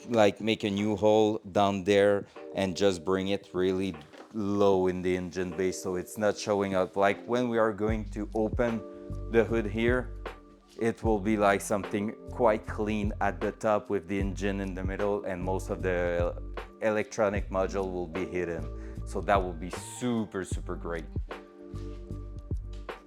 like make a new hole down there and just bring it really low in the engine bay so it's not showing up. Like when we are going to open the hood here, it will be like something quite clean at the top with the engine in the middle, and most of the electronic module will be hidden. So that will be super, super great.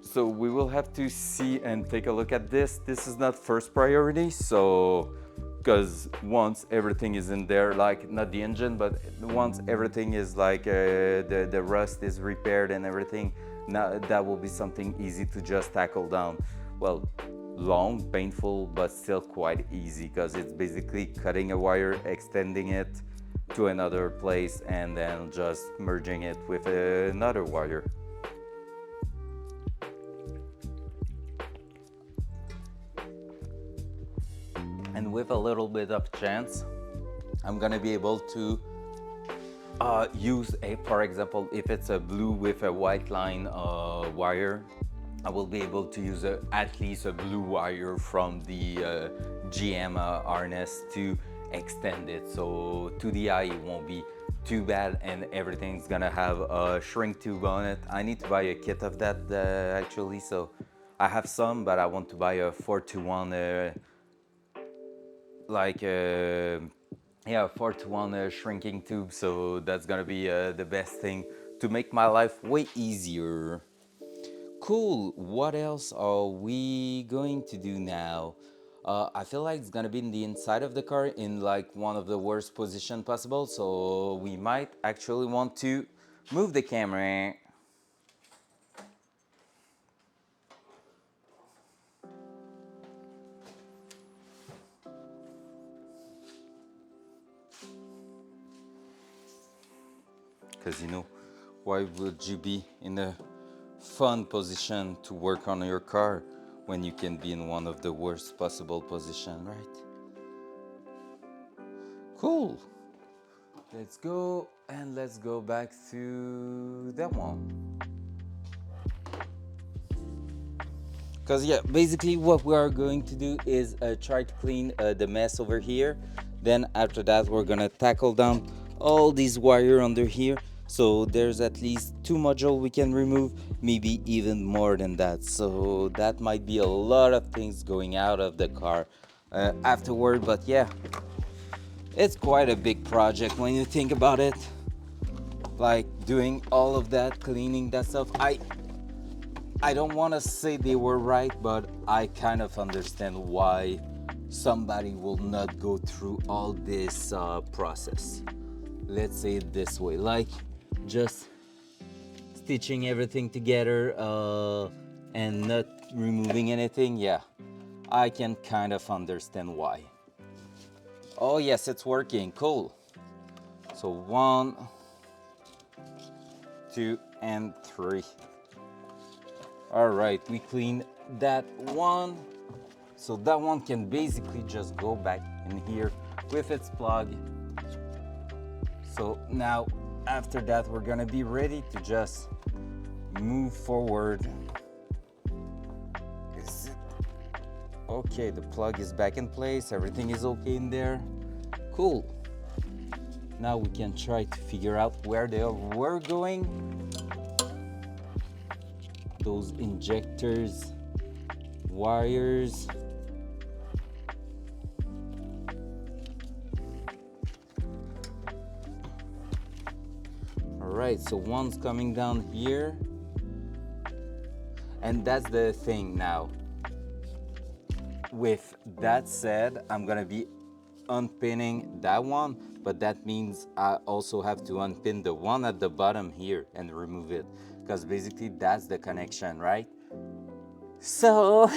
So we will have to see and take a look at this. This is not first priority, so because once everything is in there, like not the engine, but once everything is like the rust is repaired and everything, now that will be something easy to just tackle down. Well, long, painful, but still quite easy because it's basically cutting a wire, extending it to another place, and then just merging it with another wire. And with a little bit of chance, I'm gonna be able to use a, for example, if it's a blue with a white line wire, I will be able to use at least a blue wire from the GM harness to extend it. So to the eye, it won't be too bad, and everything's gonna have a shrink tube on it. I need to buy a kit of that actually. So I have some, but I want to buy a 4-to-1 like yeah, 4-to-1 shrinking tube. So that's gonna be the best thing to make my life way easier. Cool. What else are we going to do now? I feel like it's gonna be in the inside of the car in like one of the worst position possible. So we might actually want to move the camera. Because you know, why would you be in a fun position to work on your car when you can be in one of the worst possible position, right? Cool. Let's go. And let's go back to that one. Because yeah, basically what we are going to do is try to clean the mess over here. Then after that we're gonna tackle down all these wire under here, so there's at least 2 modules we can remove, maybe even more than that. So that might be a lot of things going out of the car afterward, but yeah, it's quite a big project when you think about it, like doing all of that, cleaning that stuff. I don't want to say they were right, but I kind of understand why somebody will not go through all this process. Let's say it this way, like just stitching everything together and not removing anything. Yeah, I can kind of understand why. Oh yes, it's working. Cool. So 1, 2, and 3. All right, we cleaned that one. So that one can basically just go back in here with its plug. So now after that, we're gonna be ready to just move forward. Okay, the plug is back in place. Everything is okay in there. Cool. Now we can try to figure out where they were going. Those injectors, wires. All right, so one's coming down here. And that's the thing now. With that said, I'm gonna be unpinning that one, but that means I also have to unpin the one at the bottom here and remove it, because basically that's the connection, right? So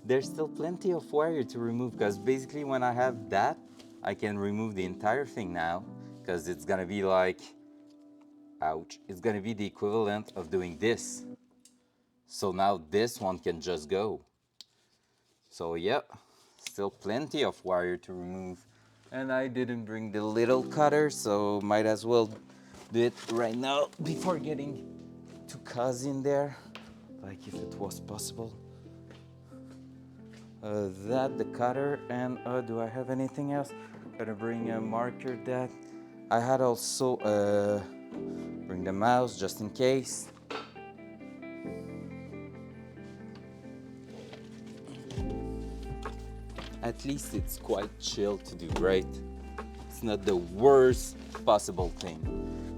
there's still plenty of wire to remove, because basically when I have that, I can remove the entire thing now, because it's gonna be like, ouch, it's gonna be the equivalent of doing this. So now this one can just go. So yeah, still plenty of wire to remove. And I didn't bring the little cutter, so might as well do it right now before getting to cause in there, like if it was possible. That, the cutter, and do I have anything else? Gotta bring a marker. That I had also bring the mouse just in case. At least it's quite chill to do, right? It's not the worst possible thing.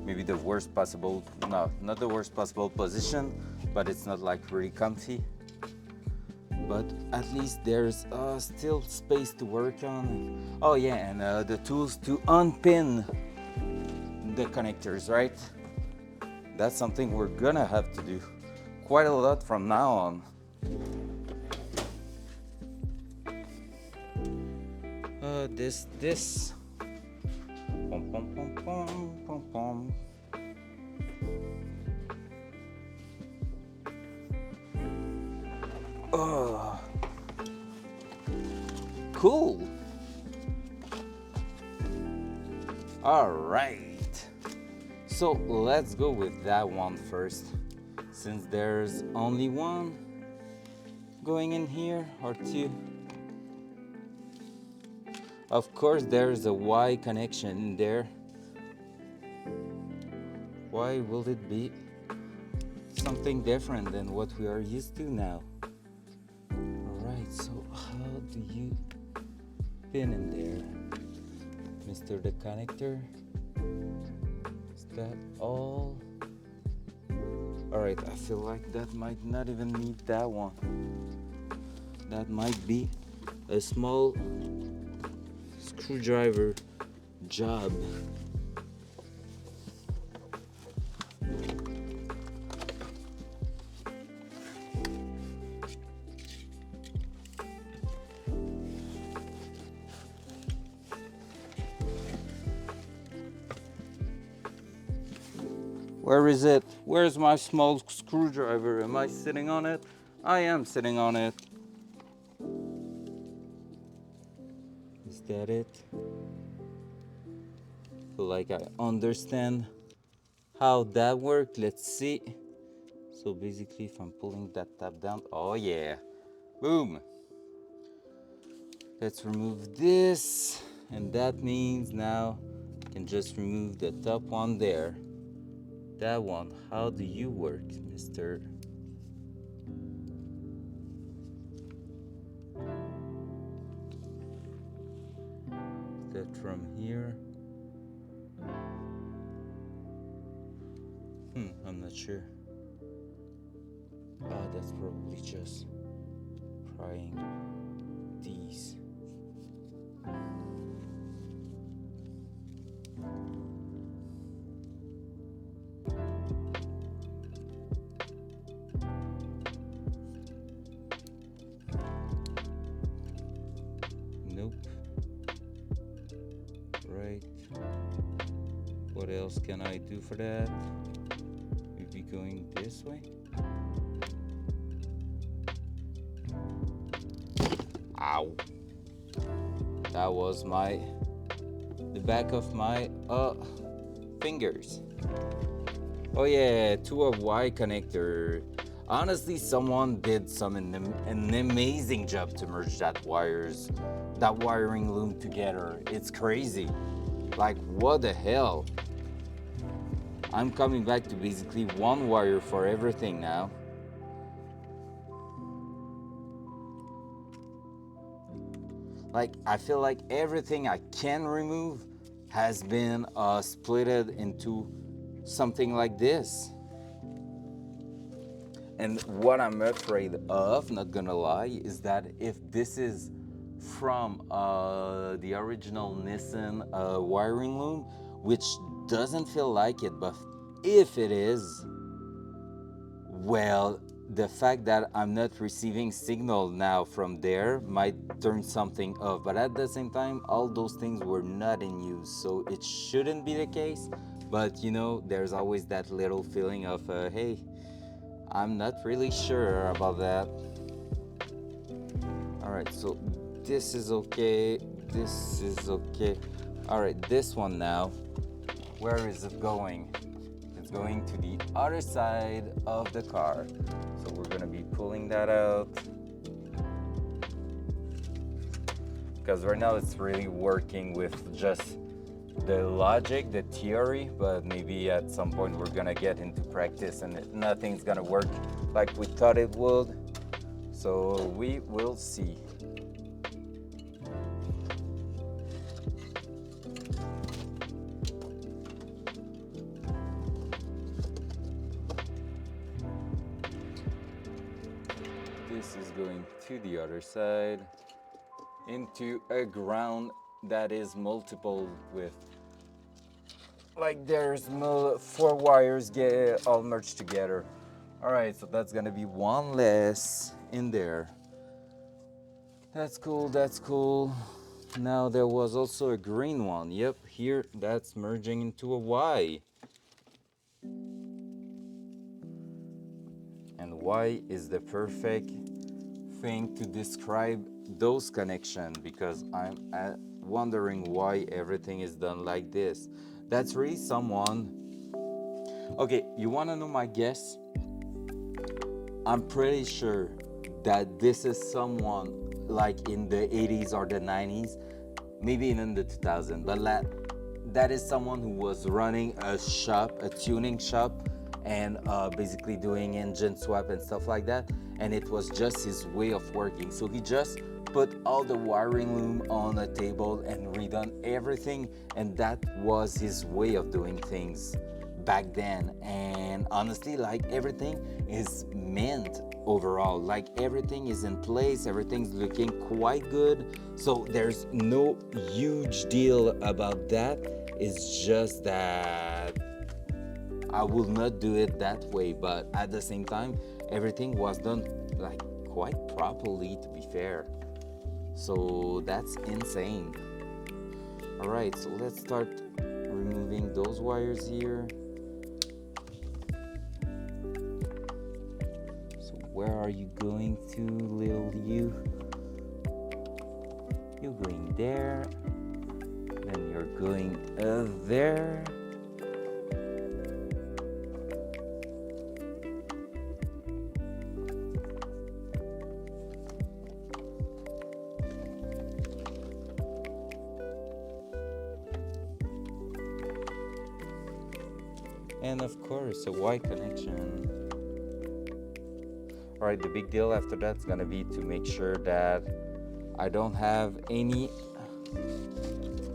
Maybe the worst possible, no, not the worst possible position, but it's not like really comfy. But at least there's still space to work on. Oh yeah, and the tools to unpin the connectors, right? That's something we're gonna have to do quite a lot from now on. This. Pom, pom, pom, pom, pom, pom. Oh, cool. All right. So let's go with that one first, since there's only one going in here, or two. Of course, there's a Y connection in there. Why will it be something different than what we are used to now? Alright, so how do you pin in there, Mr. the Connector? Is that all? Alright, I feel like that might not even need that one. That might be a small screwdriver job. Where is it? Where's my small screwdriver? Am I sitting on it? I am sitting on it. Is that it? feel like I understand how that worked. Let's see. So basically, if I'm pulling that tab down, oh yeah, boom. Let's remove this, and that means now I can just remove the top one there. That one, how do you work, mister? That from here. I'm not sure. Ah, that's probably just prying these. Nope. Right. What else can I do for that? Maybe going this way? Ow. That was the back of my fingers. Oh yeah, to a Y connector. Honestly, someone did an amazing job to merge that wiring loom together. It's crazy. Like, what the hell? I'm coming back to basically one wire for everything now. Like, I feel like everything I can remove has been splitted into something like this. And what I'm afraid of, not gonna lie, is that if this is from the original Nissan wiring loom, which doesn't feel like it, but if it is, well, the fact that I'm not receiving signal now from there might turn something off. But at the same time, all those things were not in use, so it shouldn't be the case. But you know, there's always that little feeling of, hey, I'm not really sure about that. All right, so this is okay. This is okay. All right, this one now. Where is it going? It's going to the other side of the car. So we're gonna be pulling that out. Because right now it's really working with just the logic, the theory, but maybe at some point we're gonna get into practice and nothing's gonna work like we thought it would. So we will see. This is going to the other side into a ground that is multiple with, like, there's 4 wires get all merged together. All right, so that's gonna be one less in there. That's cool, that's cool. Now there was also a green one. Yep, here that's merging into a Y. And Y is the perfect thing to describe those connections, because I'm wondering why everything is done like this. That's really someone. Okay, you want to know my guess? I'm pretty sure that this is someone like in the 80s or the 90s, maybe even in the 2000s, but that is someone who was running a shop, a tuning shop, and basically doing engine swap and stuff like that. And it was just his way of working. So he just put all the wiring loom on a table and redone everything, and that was his way of doing things back then. And honestly, like, everything is meant overall, like everything is in place, everything's looking quite good, so there's no huge deal about that. It's just that I will not do it that way, but at the same time everything was done like quite properly, to be fair. So that's insane. All right, so let's start removing those wires here. Where are you going to, little you? You're going there. and you're going there. And of course, a Y connection. All right, the big deal after that's gonna be to make sure that I don't have any.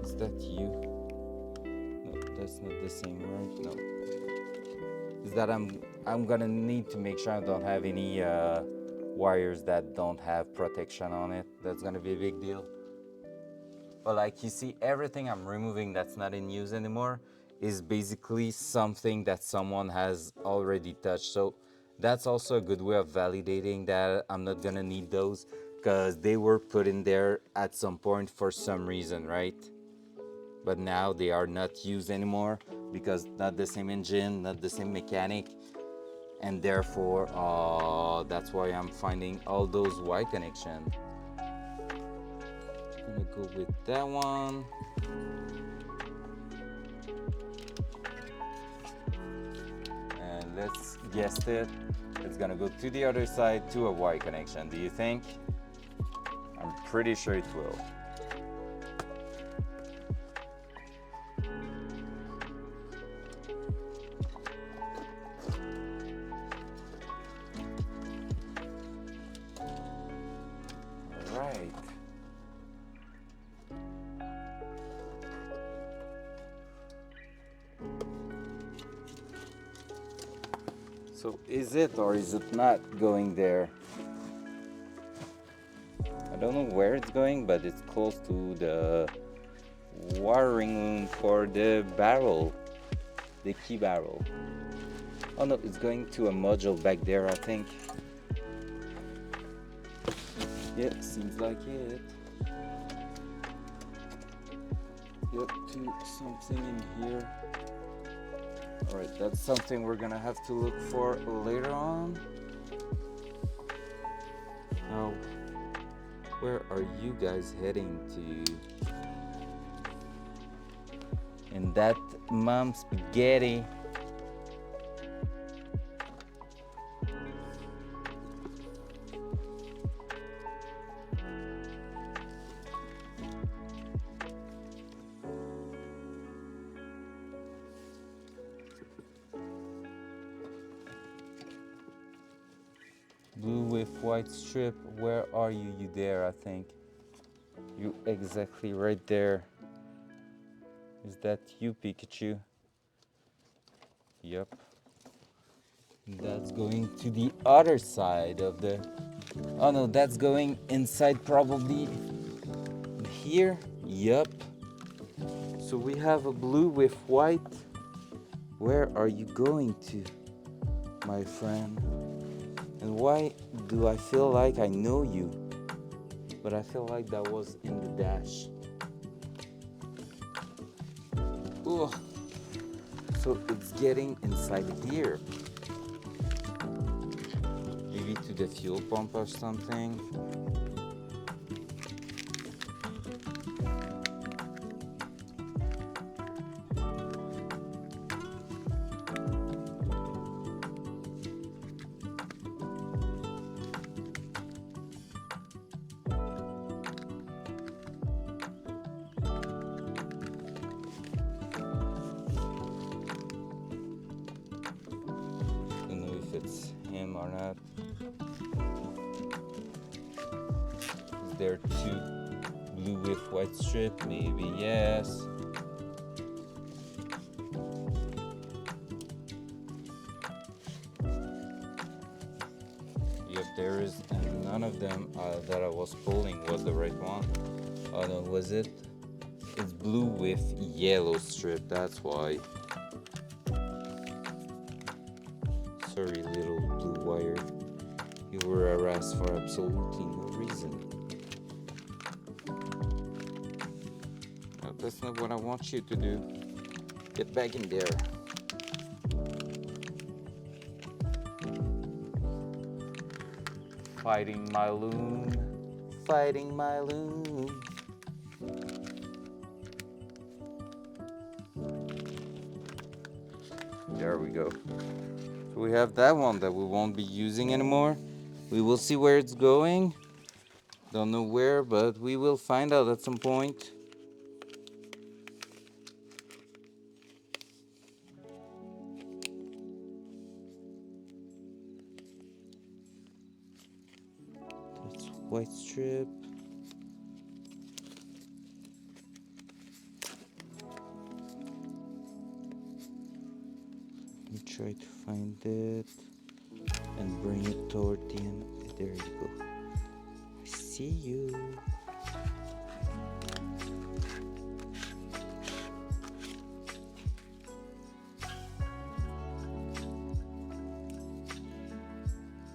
Is that you? No, that's not the same, right? No. Is that I'm gonna need to make sure I don't have any wires that don't have protection on it. That's gonna be a big deal. But like you see, everything I'm removing that's not in use anymore is basically something that someone has already touched. So that's also a good way of validating that I'm not gonna need those because they were put in there at some point for some reason, right? But now they are not used anymore because not the same engine, not the same mechanic, and therefore that's why I'm finding all those Y connections. Gonna go with that one. And let's guess it. It's gonna go to the other side to a Y connection. Do you think? I'm pretty sure it will. All right. So is it or is it not going there? I don't know where it's going, but it's close to the wiring loom for the barrel, the key barrel. Oh no, it's going to a module back there, I think. Yeah, seems like it. Yep, to something in here. Alright, that's something we're gonna have to look for later on. Now, where are you guys heading to? And that mom spaghetti. Blue with white strip, where are you? You there, I think. You exactly right there. Is that you, Pikachu? Yep. That's going to the other side of the... Oh no, that's going inside probably here. Yep. So we have a blue with white. Where are you going to, my friend? And why do I feel like I know you? But I feel like that was in the dash. Ugh. So it's getting inside here. Maybe to the fuel pump or something. Don't know if it's him or not. Is there two blue with white strip? Maybe yes. Yep, there is, and none of them that I was pulling was the right one. Oh no, was it? It's blue with yellow strip, that's why. Sorry, little blue wire. You were harassed for absolutely no reason. No, that's not what I want you to do. Get back in there. Fighting my loom. Fighting my loom. There we go. So we have that one that we won't be using anymore. We will see where it's going. Don't know where, but we will find out at some point. That's white strip. Let me try to find it and bring it toward the end. There you go. I see you.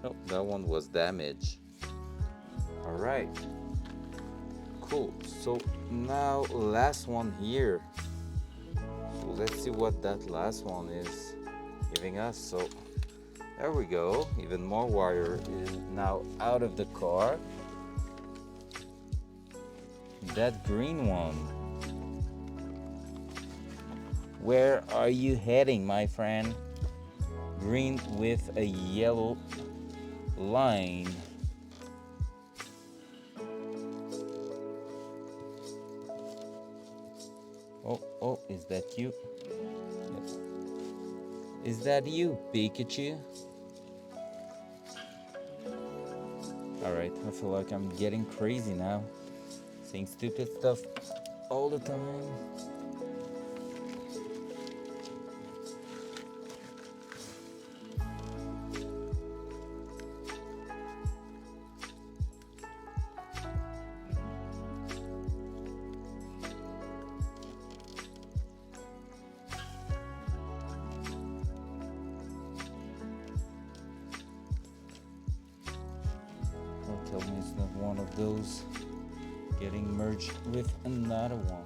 Oh, that one was damaged. All right. Cool. So now last one here. So let's see what that last one is giving us. So there we go. Even more wire is now out of the car. That green one. Where are you heading, my friend? Green with a yellow line. Oh, is that you? Yes. Is that you, Pikachu? Alright, I feel like I'm getting crazy now. Saying stupid stuff all the time. Don't tell me it's not one of those getting merged with another one.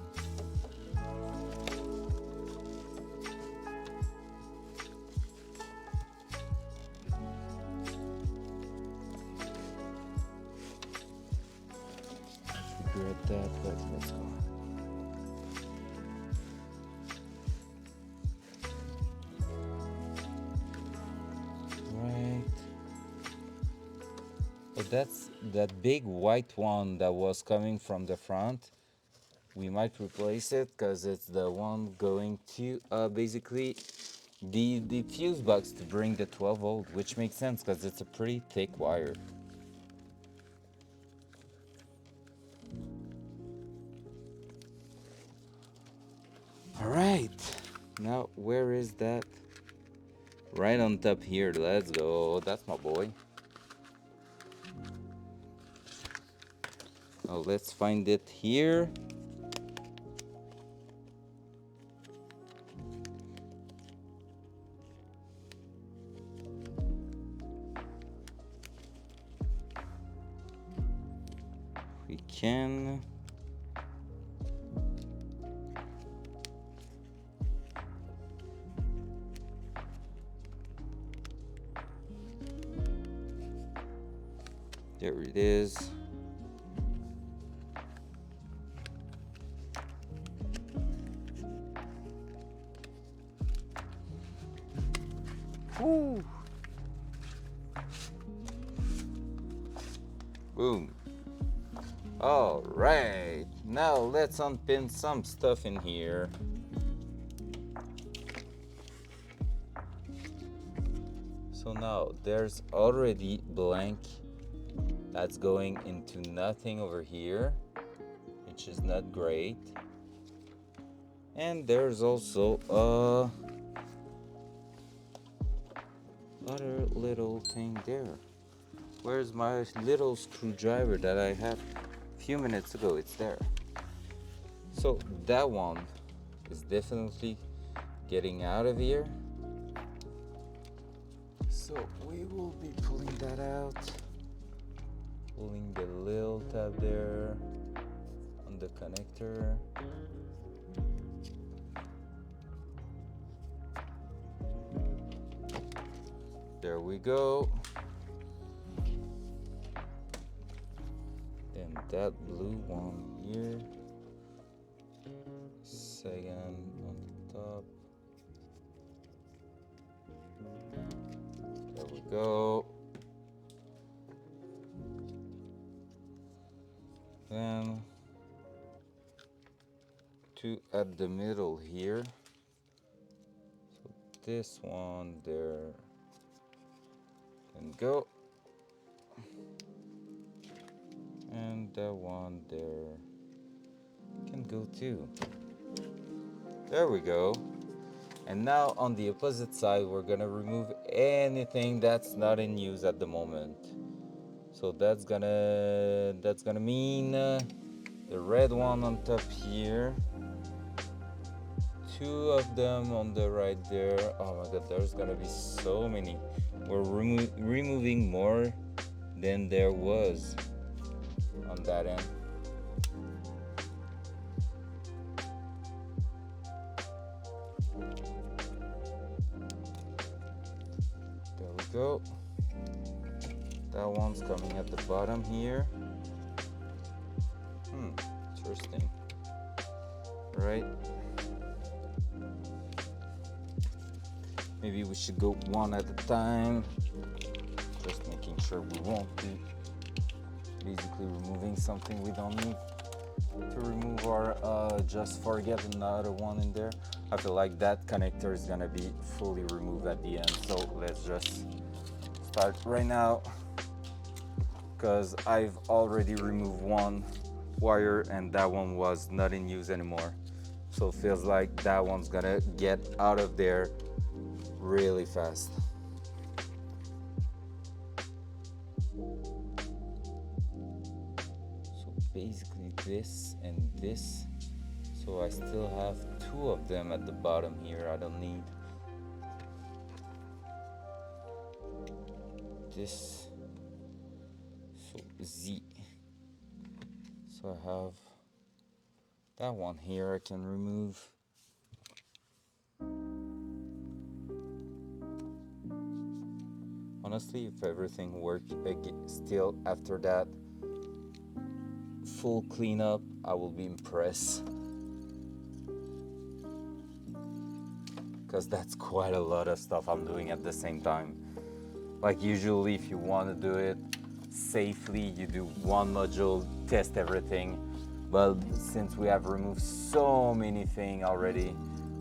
I regret that, but let's go. Right. But that's that big white one that was coming from the front. We might replace it because it's the one going to basically the fuse box to bring the 12 volt, which makes sense because it's a pretty thick wire. All right, now where is that? Right on top here. Let's go. That's my boy. Oh, let's find it here. We can. There it is. Woo. Boom. All right, now let's unpin some stuff in here. So now there's already blank that's going into nothing over here, which is not great. And there's also other little thing there. Where's my little screwdriver that I had a few minutes ago? It's there. So that one is definitely getting out of here. So we will be pulling that out. Pulling the little tab there on the connector. There we go. Then that blue one here. Second on the top. go. Then two at the middle here. So this one there can go. And that one there can go too. There we go. And now on the opposite side, we're gonna remove anything that's not in use at the moment. So that's gonna mean the red one on top here, two of them on the right there. Oh my god, there's gonna be so many. We're removing more than there was on that end. There we go. That one's coming at the bottom here. Interesting. Right. Maybe we should go one at a time. Just making sure we won't be basically removing something we don't need to remove, or just forget another one in there. I feel like that connector is gonna be fully removed at the end, so let's just start right now, because I've already removed one wire and that one was not in use anymore, so it feels like that one's gonna get out of there really fast. So basically this and this, so I still have two of them at the bottom here. I don't need this. So Z, so I have that one here I can remove. Honestly, if everything worked still after that full cleanup, I will be impressed, because that's quite a lot of stuff I'm doing at the same time. Like usually if you want to do it safely, you do one module, test everything, but since we have removed so many things already,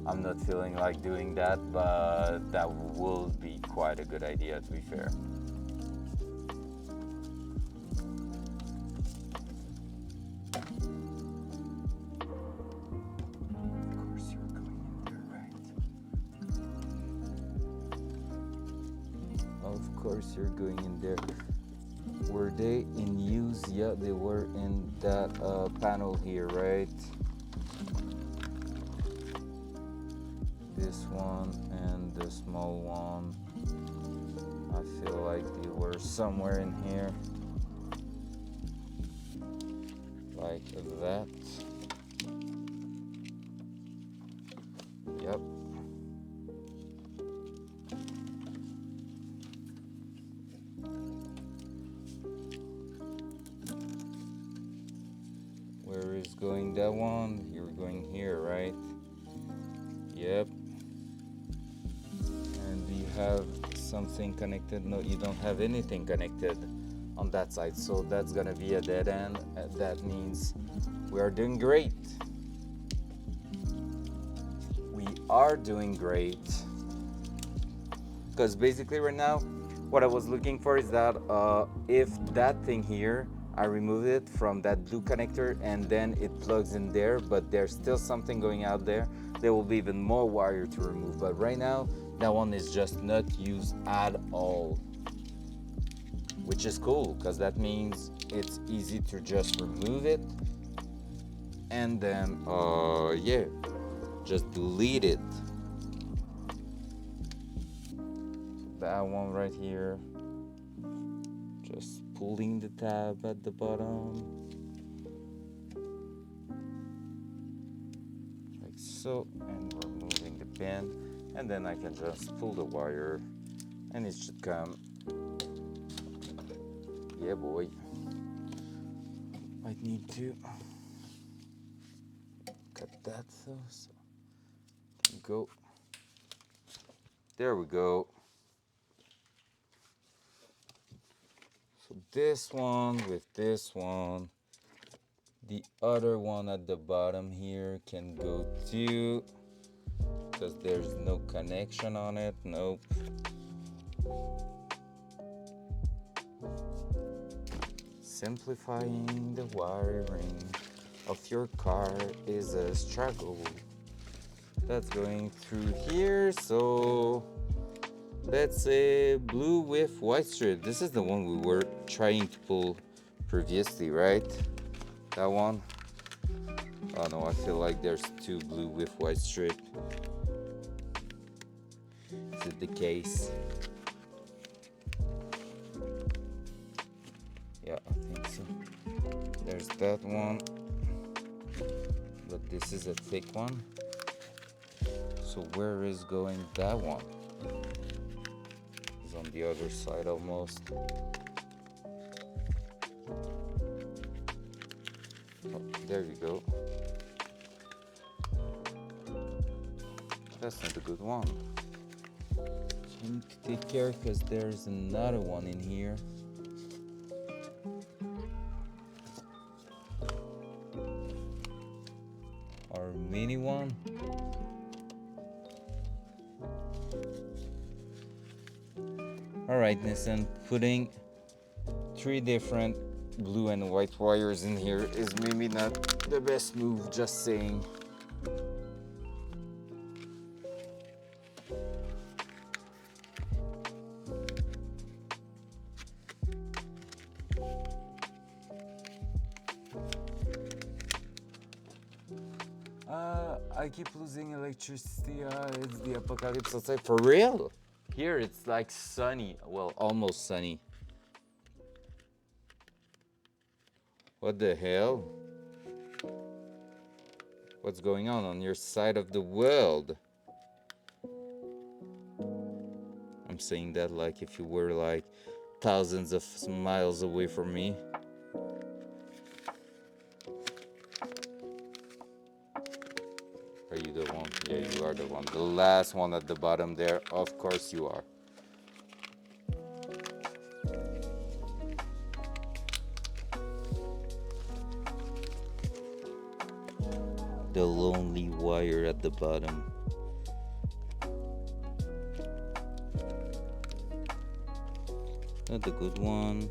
I'm not feeling like doing that, but that will be quite a good idea, to be fair. Of course you're going in there. Were they in use? Yeah, they were in that panel here, right? This one and the small one. I feel like they were somewhere in here. Like that. Yep. Where is going that one? You're going here, right? Yep. And do you have something connected? No, you don't have anything connected on that side, so that's gonna be a dead end. That means we are doing great. We are doing great, because basically right now what I was looking for is that if that thing here, I remove it from that blue connector and then it plugs in there, but there's still something going out there, there will be even more wire to remove. But right now that one is just not used at all, which is cool, because that means it's easy to just remove it and then yeah, just delete it. That one right here, just pulling the tab at the bottom like so, and removing the pin, and then I can just pull the wire and it should come. Yeah boy, might need to cut that though, so can go. There we go. So this one with this one. The other one at the bottom here can go too, because there's no connection on it. Nope. Simplifying the wiring of your car is a struggle. That's going through here. So let's say blue with white strip. This is the one we were trying to pull previously, right? That one. Oh no, I feel like there's two blue with white strip. Is it the case? Yeah, I think so. There's that one. But this is a thick one. So where is going that one? It's on the other side almost. Oh, there you go. That's not a good one. You need to take care because there's another one in here. Our mini one. Alright, Nissan, putting 3 different blue and white wires in here is maybe not the best move, just saying. I keep losing electricity. It's the apocalypse. So say for real? Here it's like sunny, well, almost sunny. What the hell? What's going on your side of the world? I'm saying that like if you were like thousands of miles away from me. Are you the one? Yeah, you are the one. The last one at the bottom there. Of course you are. The lonely wire at the bottom. Not the good one.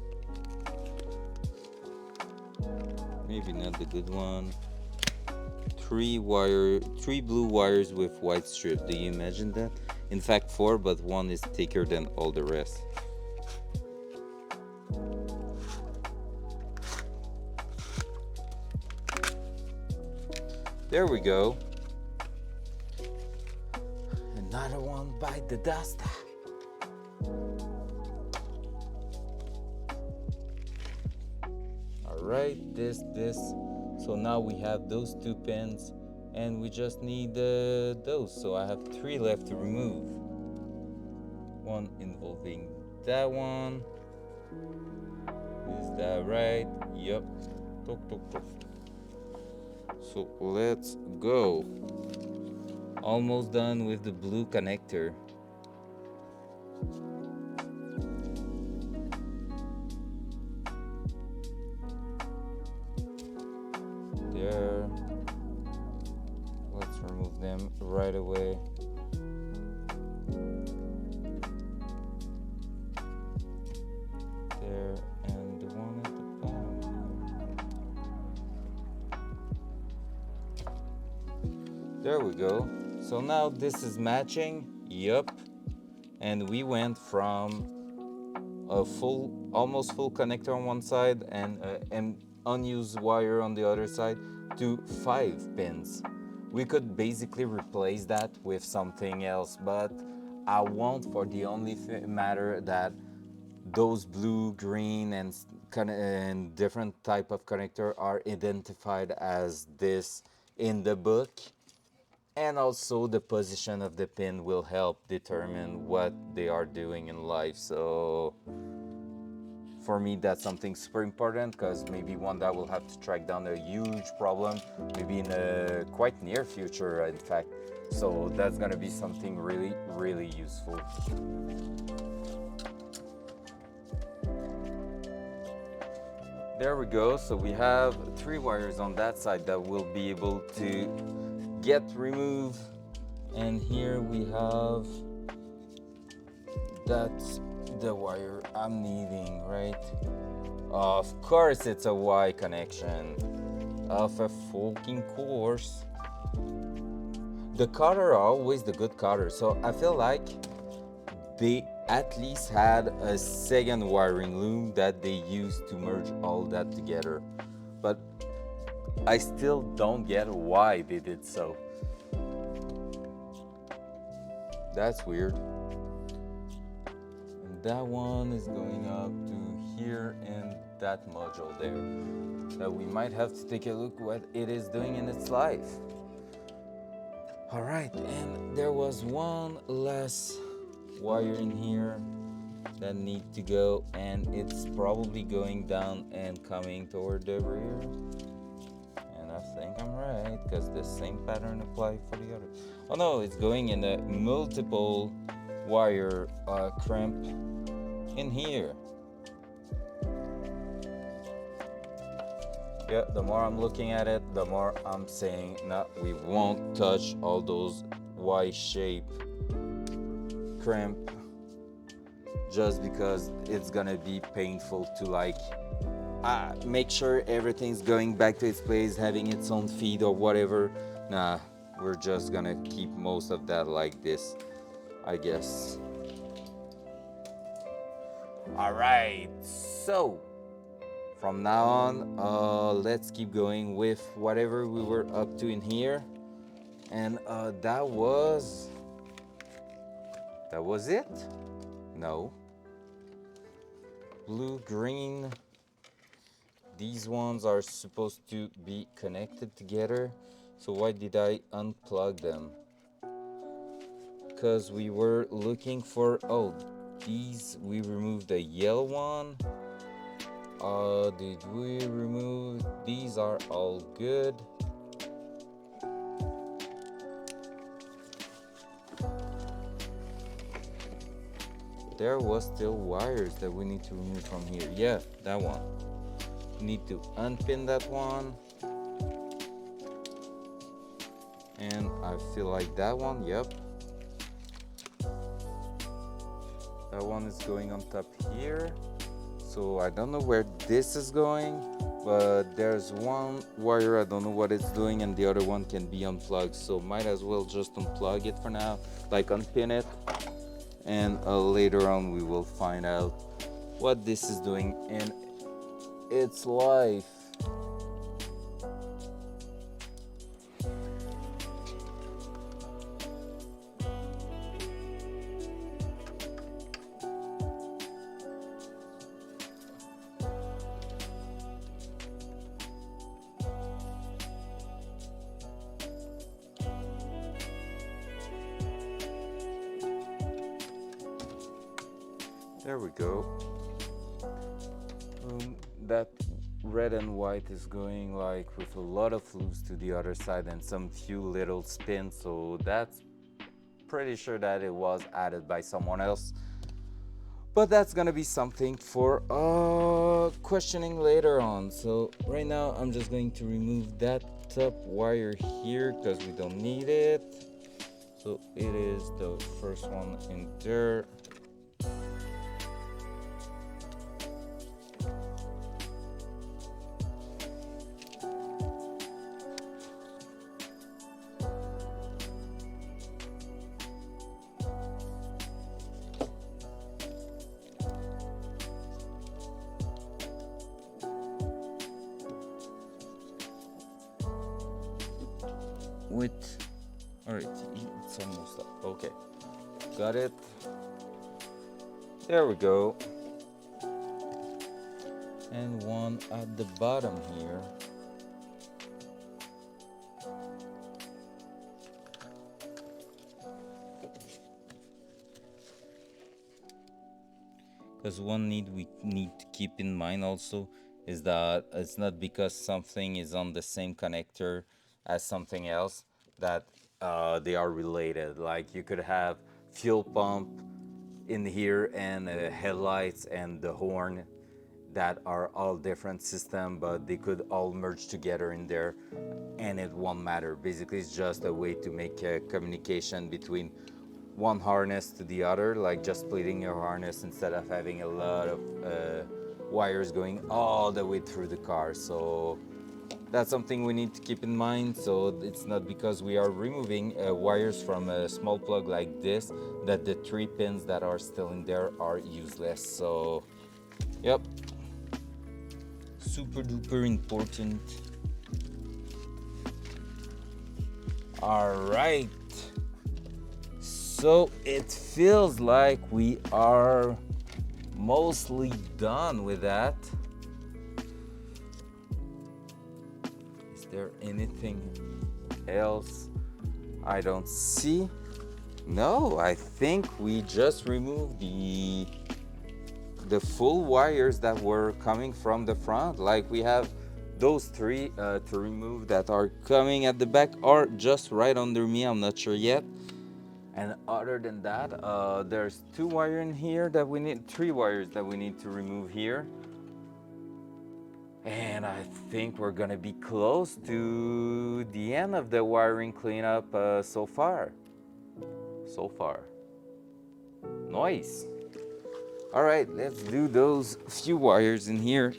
Maybe not the good one. 3 blue wires with white strip. Do you imagine that? In fact 4, but one is thicker than all the rest. There we go. Another one bite the dust. Alright, this. So now we have those 2 pins and we just need those. So I have 3 left to remove. One involving that one. Is that right? Yep. So let's go. Almost done with the blue connector. There. Let's remove them right away. There, and the one at the bottom. There we go. So now this is matching. Yup. And we went from a almost full connector on one side and an unused wire on the other side to 5 pins. We could basically replace that with something else, but I want for the only matter that those blue, green, and different type of connector are identified as this in the book. And also the position of the pin will help determine what they are doing in life. So for me, that's something super important, because maybe one day I will have to track down a huge problem, maybe in a quite near future, in fact. So that's gonna be something really, really useful. There we go. So we have 3 wires on that side that will be able to get removed. And here we have, that's the wire I'm needing, right? Of course it's a Y connection. Of a fucking course. The cutter are always the good cutter, so I feel like they at least had a second wiring loom that they used to merge all that together. But I still don't get why they did so. That's weird. And that one is going up to here in that module there. That we might have to take a look what it is doing in its life. All right, and there was one last wire in here that need to go, and it's probably going down and coming toward the rear. And I think I'm right, because the same pattern applies for the other. Oh no, it's going in a multiple wire crimp in here. Yeah, the more I'm looking at it, the more I'm saying, no, we won't touch all those Y-shape crimp, just because it's gonna be painful to like make sure everything's going back to its place, having its own feed or whatever. Nah, we're just gonna keep most of that like this, I guess. All right, so from now on, let's keep going with whatever we were up to in here. And that was it? No. Blue, green. These ones are supposed to be connected together. So why did I unplug them? Because we were looking for, oh, these, we removed the yellow one. Did we remove? These are all good. There was still wires that we need to remove from here. Yeah, that one. Need to unpin that one. And I feel like that one, yep. That one is going on top here. So I don't know where this is going, but there's one wire, I don't know what it's doing, and the other one can be unplugged. So might as well just unplug it for now, like unpin it. And later on we will find out what this is doing in its life. There we go. That red and white is going like with a lot of loops to the other side and some few little spins, so that's pretty sure that it was added by someone else. But that's gonna be something for questioning later on. So right now I'm just going to remove that top wire here because we don't need it. So it is the first one in there. All right, it's almost up. Okay, got it. There we go. And one at the bottom here. Because one need we need to keep in mind also is that it's not because something is on the same connector as something else that they are related. Like you could have fuel pump in here and headlights and the horn that are all different system, but they could all merge together in there and it won't matter. Basically, it's just a way to make a communication between one harness to the other, like just splitting your harness instead of having a lot of wires going all the way through the car. So that's something we need to keep in mind. So it's not because we are removing wires from a small plug like this that the 3 pins that are still in there are useless. So yep, super duper important. All right, so it feels like we are mostly done with that. Is there anything else I don't see? No, I think we just removed the full wires that were coming from the front. Like we have those 3 to remove that are coming at the back or just right under me, I'm not sure yet. And other than that, there's 2 wires in here that we need, 3 wires that we need to remove here. And I think we're gonna be close to the end of the wiring cleanup so far. Nice. All right, let's do those few wires in here.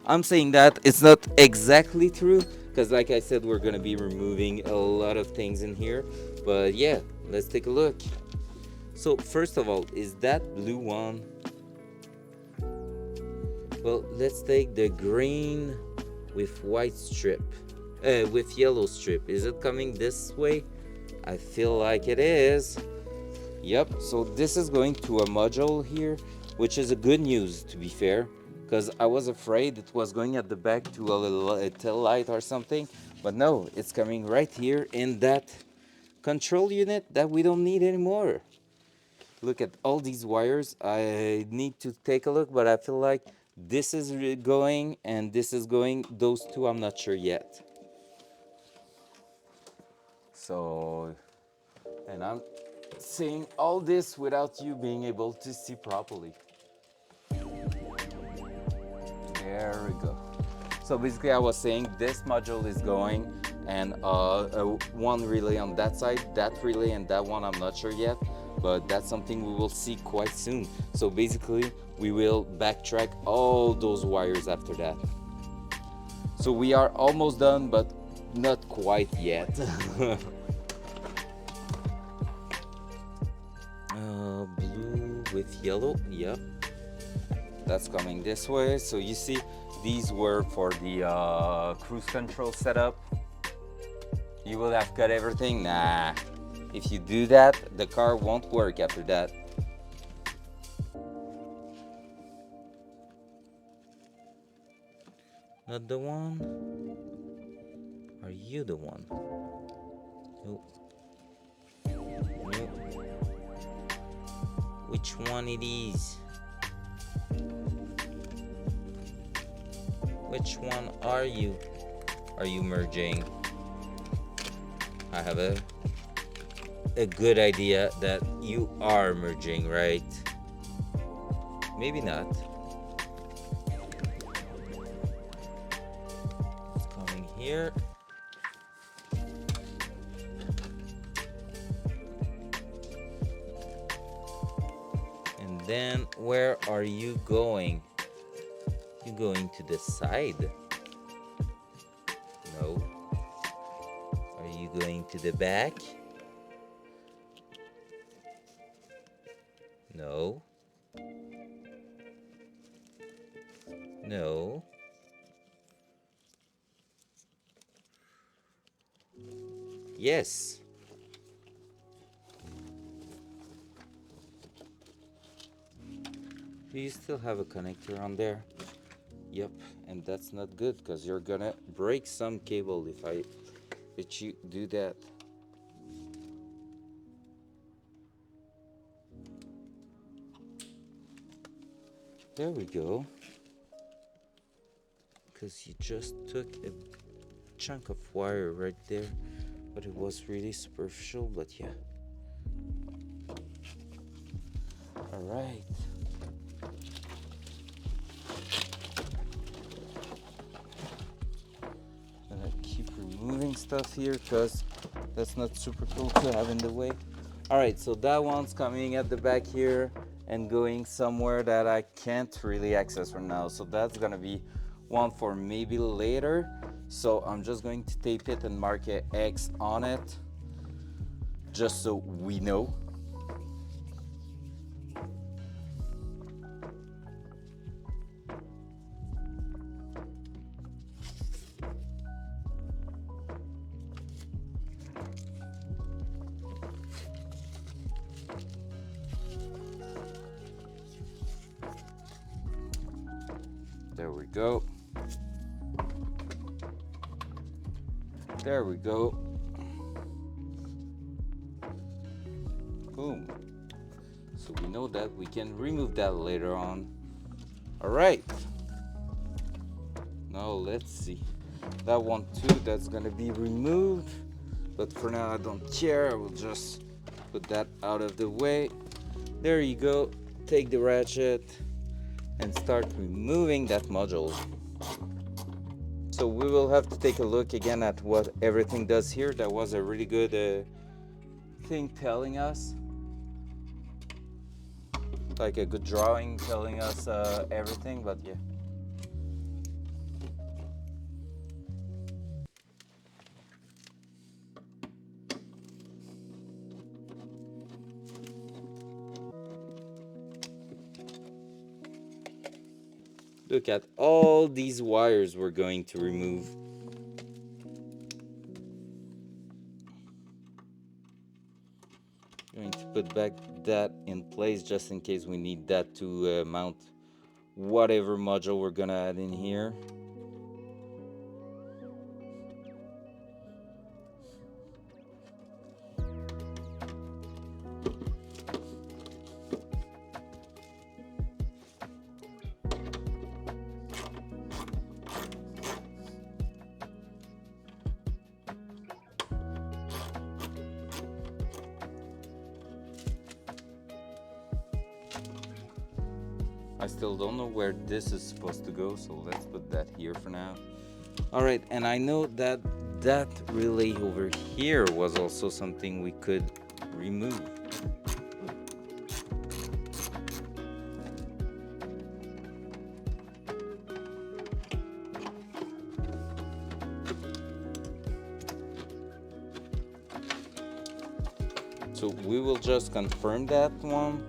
I'm saying that it's not exactly true because like I said, we're gonna be removing a lot of things in here, but yeah, let's take a look. So first of all, is that blue one? Well, let's take the green with white strip, with yellow strip. Is it coming this way? I feel like it is. Yep, so this is going to a module here, which is a good news to be fair, because I was afraid it was going at the back to a tail light or something, but no, it's coming right here in that control unit that we don't need anymore. Look at all these wires. I need to take a look, but I feel like this is going and this is going. Those 2 I'm not sure yet. So, and I'm saying all this without you being able to see properly. There we go. So basically I was saying this module is going and one relay on that side, that relay and that one I'm not sure yet, but that's something we will see quite soon. So basically we will backtrack all those wires after that. So we are almost done, but not quite yet. Blue with yellow, yep. That's coming this way. So you see, these were for the cruise control setup. You will have cut everything? Nah. If you do that, the car won't work after that. Not the one? Are you the one? No. No. Which one it is? Which one are you? Are you merging? I have a good idea that you are merging, right? Maybe not. It's coming here. And then where are you going? You going to the side? No. Are you going to the back? No. No. Yes. Do you still have a connector on there? Yep, and that's not good because you're gonna break some cable if I let you do that. There we go. Because you just took a chunk of wire right there, but it was really superficial, but yeah. All right. stuff here because that's not super cool to have in the way. All right, so that one's coming at the back here and going somewhere that I can't really access right now. So that's gonna be one for maybe later. So I'm just going to tape it and mark an X on it just so we know. There we go. There we go. Boom. So we know that we can remove that later on. All right. Now let's see. That one too, that's gonna be removed. But for now, I don't care. I will just put that out of the way. There you go. Take the ratchet and start removing that module. So we will have to take a look again at what everything does here. That was a really good thing telling us, like a good drawing telling us everything, but yeah. Look at all these wires we're going to remove. Going to put back that in place just in case we need that to mount whatever module we're gonna add in here. I still don't know where this is supposed to go, so let's put that here for now. All right, and I know that that relay over here was also something we could remove. So we will just confirm that one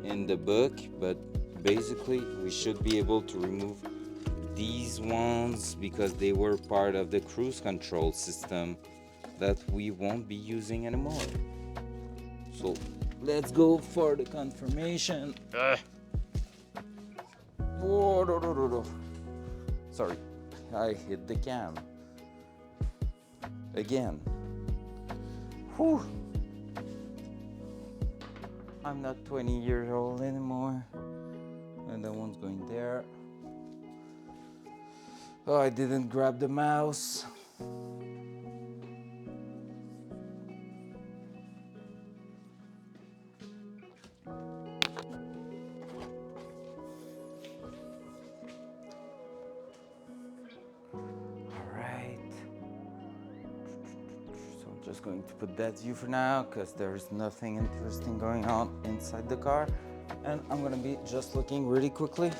in the book, but basically we should be able to remove these ones because they were part of the cruise control system that we won't be using anymore. So let's go for the confirmation. Oh, no. Sorry, I hit the cam again. Whew. I'm not 20 years old anymore. And that one's going there. Oh, I didn't grab the mouse. Alright. So I'm just going to put that view for now because there's nothing interesting going on inside the car. And I'm gonna be just looking really quickly.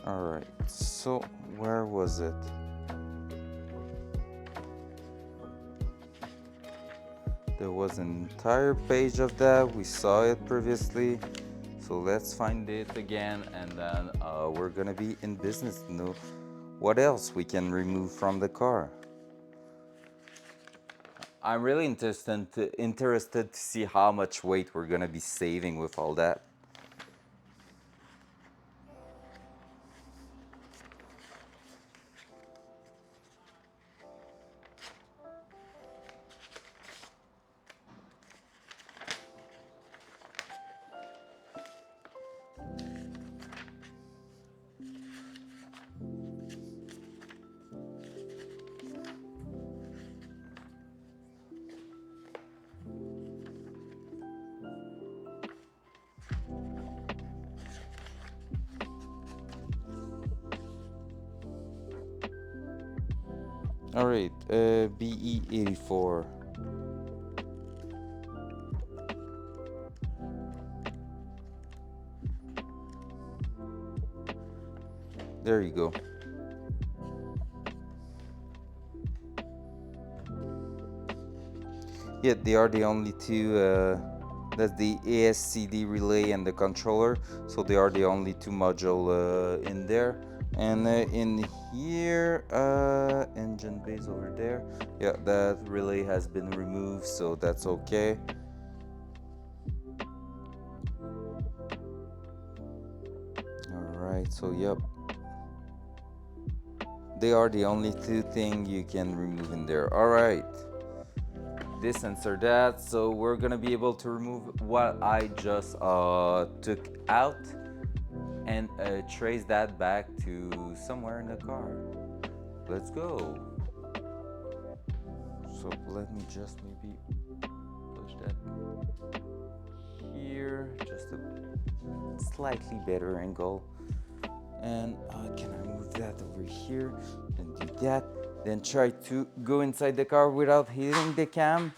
Alright, so where was it? There was an entire page of that. We saw it previously. So let's find it again and then we're gonna be in business to know what else we can remove from the car. I'm really interested to see how much weight we're gonna be saving with all that. All right, BE84. There you go. Yeah, they are the only two. That's the ASCD relay and the controller. So they are the only two module in there. And in here, engine base over there. Yeah, that relay has been removed, so that's okay. All right, so yep. They are the only two things you can remove in there. All right. This sensor that, so we're gonna be able to remove what I just took out and trace that back to somewhere in the car. Let's go. So let me just maybe push that here, just a slightly better angle. And can I move that over here and do that? Then try to go inside the car without hitting the cam.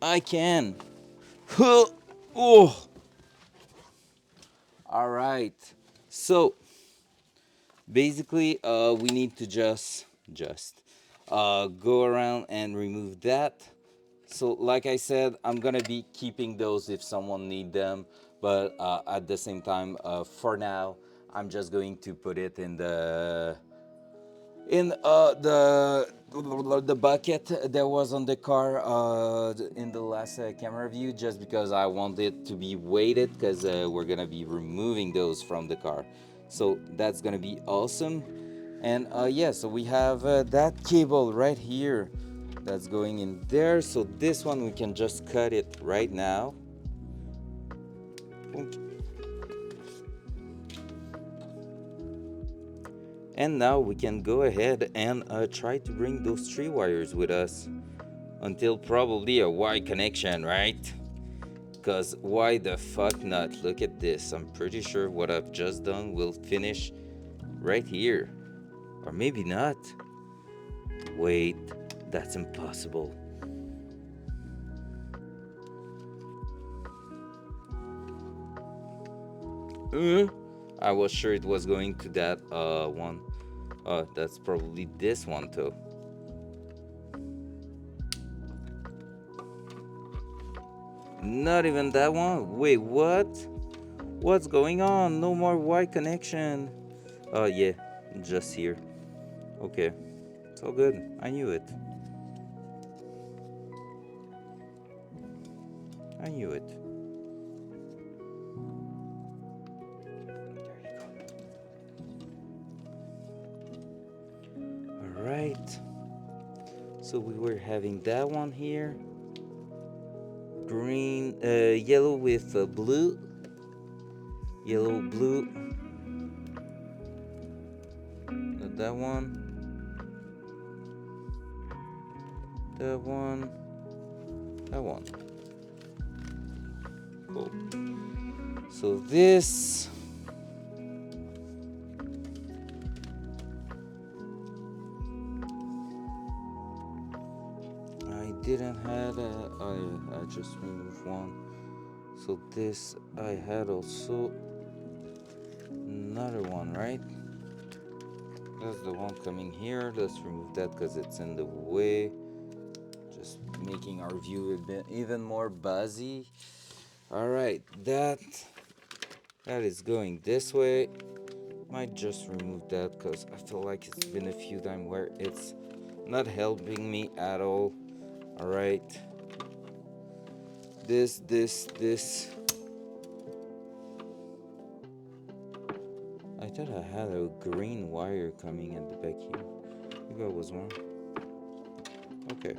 I can. Oh. All right. So basically, we need to just go around and remove that. So like I said, I'm gonna be keeping those if someone need them, but at the same time, for now, I'm just going to put it in the the bucket that was on the car in the last camera view, just because I want it to be weighted, because we're gonna be removing those from the car. So that's gonna be awesome. And yeah, so we have that cable right here that's going in there. So this one we can just cut it right now. And now we can go ahead and try to bring those 3 wires with us until probably a Y connection, right? Because why the fuck not? Look at this. I'm pretty sure what I've just done will finish right here. Or maybe not. Wait, that's impossible. I was sure it was going to that one. That's probably this one too. Not even that one? Wait, what? What's going on? No more Y connection. Oh yeah, just here. Okay, it's all good. I knew it. I knew it. All right. So we were having that one here. Green, yellow with blue. Yellow, blue. That one. That one. That one. Cool. So this. I didn't have I just removed one. So this I had also another one, right? That's the one coming here. Let's remove that because it's in the way. Just making our view a bit even more buzzy. All right, that is going this way. Might just remove that because I feel like it's been a few times where it's not helping me at all. All right, this. I thought I had a green wire coming at the back here. Maybe I was wrong. Okay.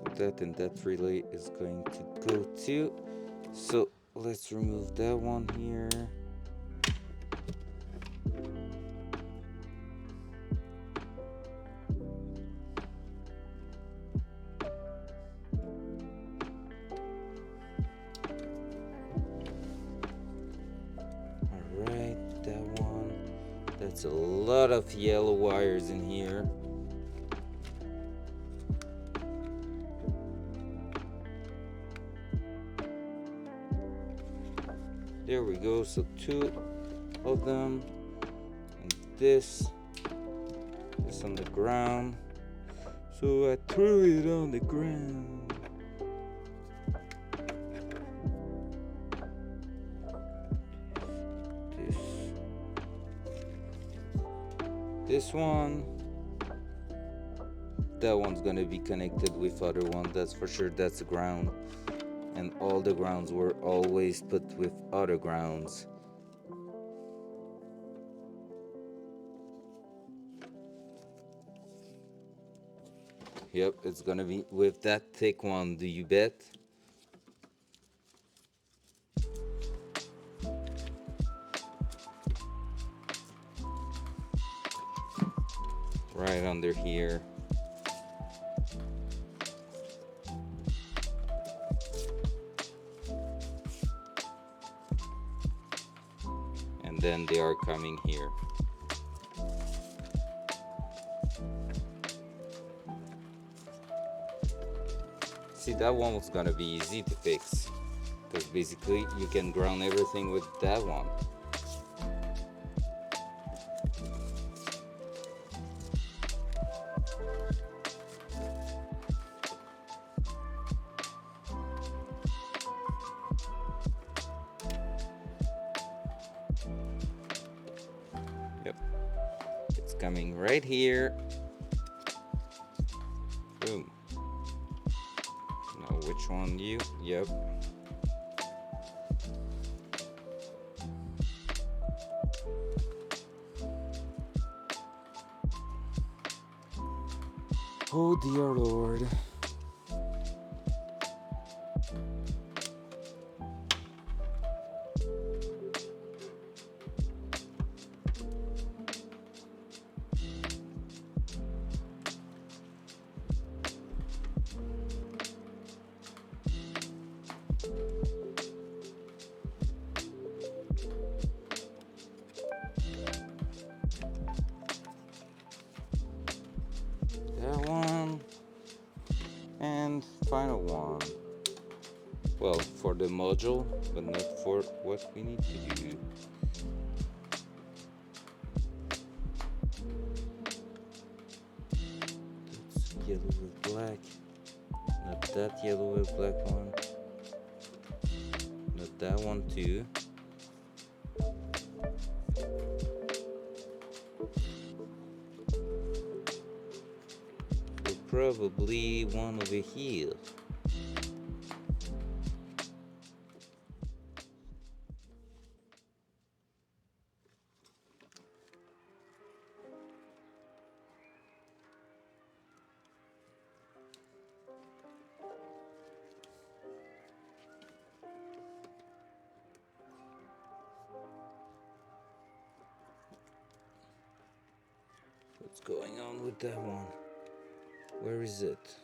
So that and that relay is going to go too. So let's remove that one here. That's a lot of yellow wires in here. There we go, so 2 of them, and this is on the ground, so I threw it on the ground. This one, that one's gonna be connected with other one, that's for sure. That's the ground, and all the grounds were always put with other grounds. Yep, it's gonna be with that thick one, do you bet? Right under here. And then they are coming here. See, that one was gonna be easy to fix, because basically you can ground everything with that one. Yep, it's coming right here. Boom. Now which one you? Yep. Oh dear Lord. That one. And final one. Well, for the module, but not for what we need to do. That's yellow with black. Not that yellow with black one. Not that one too. So probably one over here. What's going on with that one? Where is it?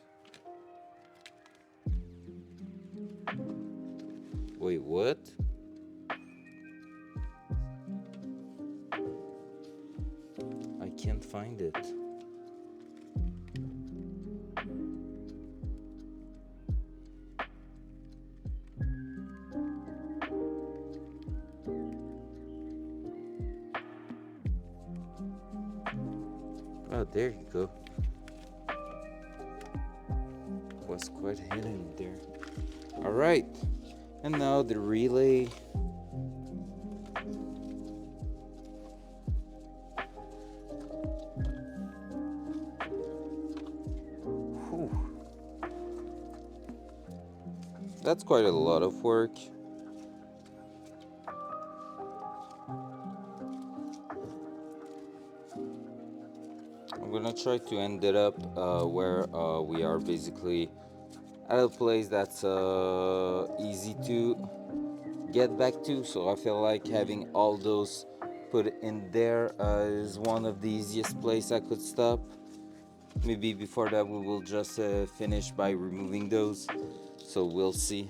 Wait, what? I can't find it. Oh, there you go. Was quite hidden there. All right, and now the relay. Whew. That's quite a lot of work. I'm gonna try to end it up where we are basically at a place that's easy to get back to. So I feel like having all those put in there is one of the easiest place I could stop. Maybe before that we will just finish by removing those, so we'll see.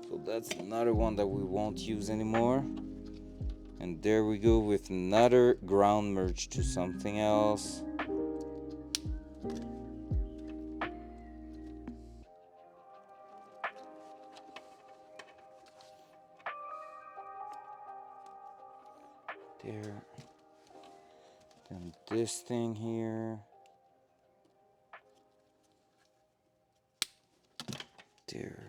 So that's another one that we won't use anymore. And there we go with another ground merge to something else. There. Then this thing here. There.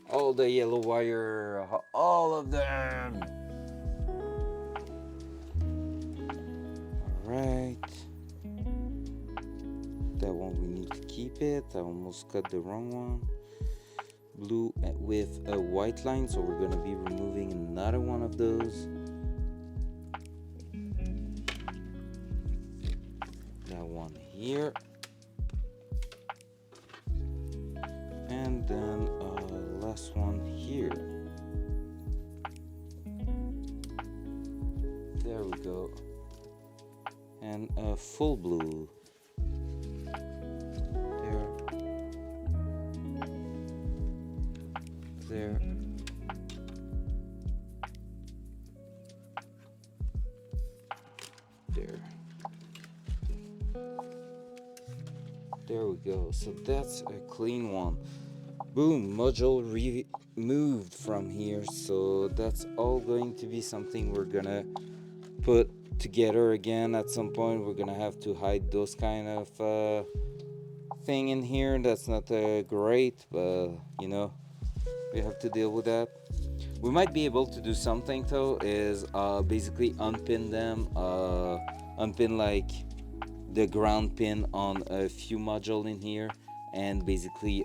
All the yellow wire, all of them. Alright. That one we need to keep it. I almost cut the wrong one. Blue with a white line, so we're gonna be removing another one of those. That one here. And then last one here. There we go. And a full blue. There. There we go. So that's a clean one. Boom, module removed from here. So that's all going to be something we're gonna put together again at some point. We're gonna have to hide those kind of thing in here. That's not great, but you know, we have to deal with that. We might be able to do something though, is basically unpin them, unpin like the ground pin on a few modules in here, and basically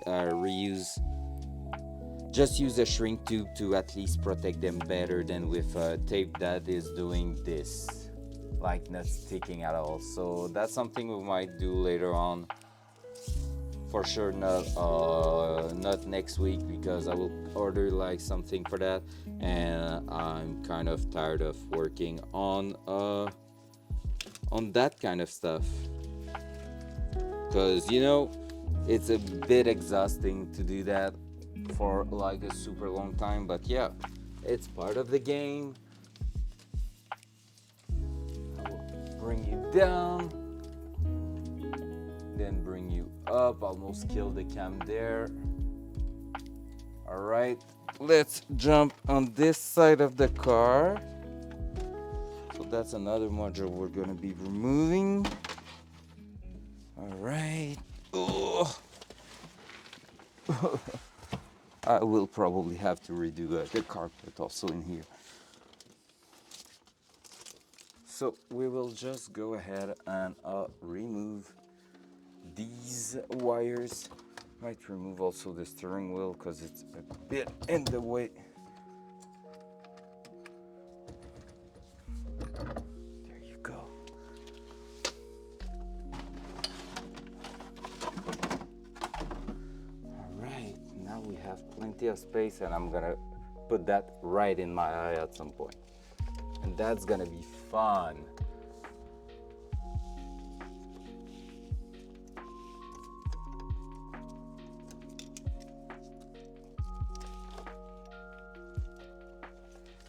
just use a shrink tube to at least protect them better than with tape that is doing this, like not sticking at all. So that's something we might do later on. For sure not next week, because I will order like something for that, and I'm kind of tired of working on that kind of stuff, because you know it's a bit exhausting to do that for like a super long time, but yeah, it's part of the game. I will bring you down, then bring you up. Almost killed the cam there. All right, let's jump on this side of the car. So that's another module we're gonna be removing. All right. Oh. I will probably have to redo the carpet also in here. So we will just go ahead and remove these wires. Might remove also the steering wheel because it's a bit in the way. There you go. All right, now we have plenty of space, and I'm gonna put that right in my eye at some point, and that's gonna be fun.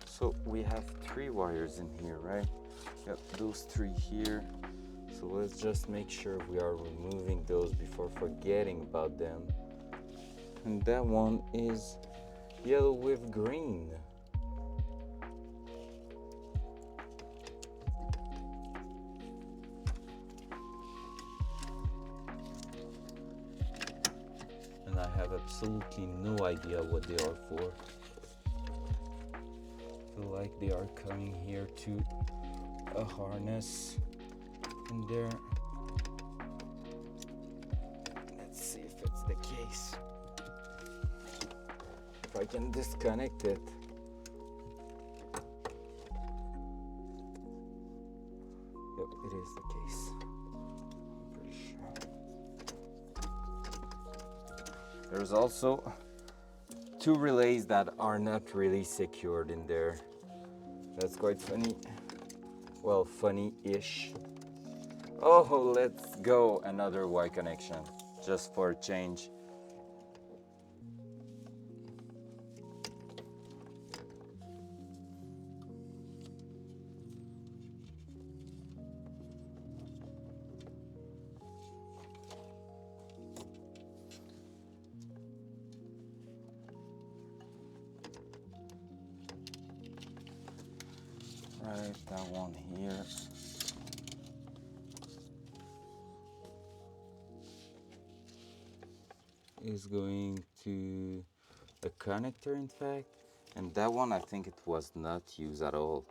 So we have 3 wires in here, right? Yep, those 3 here. So let's just make sure we are removing those before forgetting about them. And that one is yellow with green. And I have absolutely no idea what they are for. Feel like they are coming here to a harness in there. Let's see if it's the case. If I can disconnect it. Yep, it is the case. I'm pretty sure. There's also 2 relays that are not really secured in there. That's quite funny. well, funny-ish. Oh, let's go another Y connection, just for a change. Right, that one here. Is going to a connector, in fact, and that one I think it was not used at all,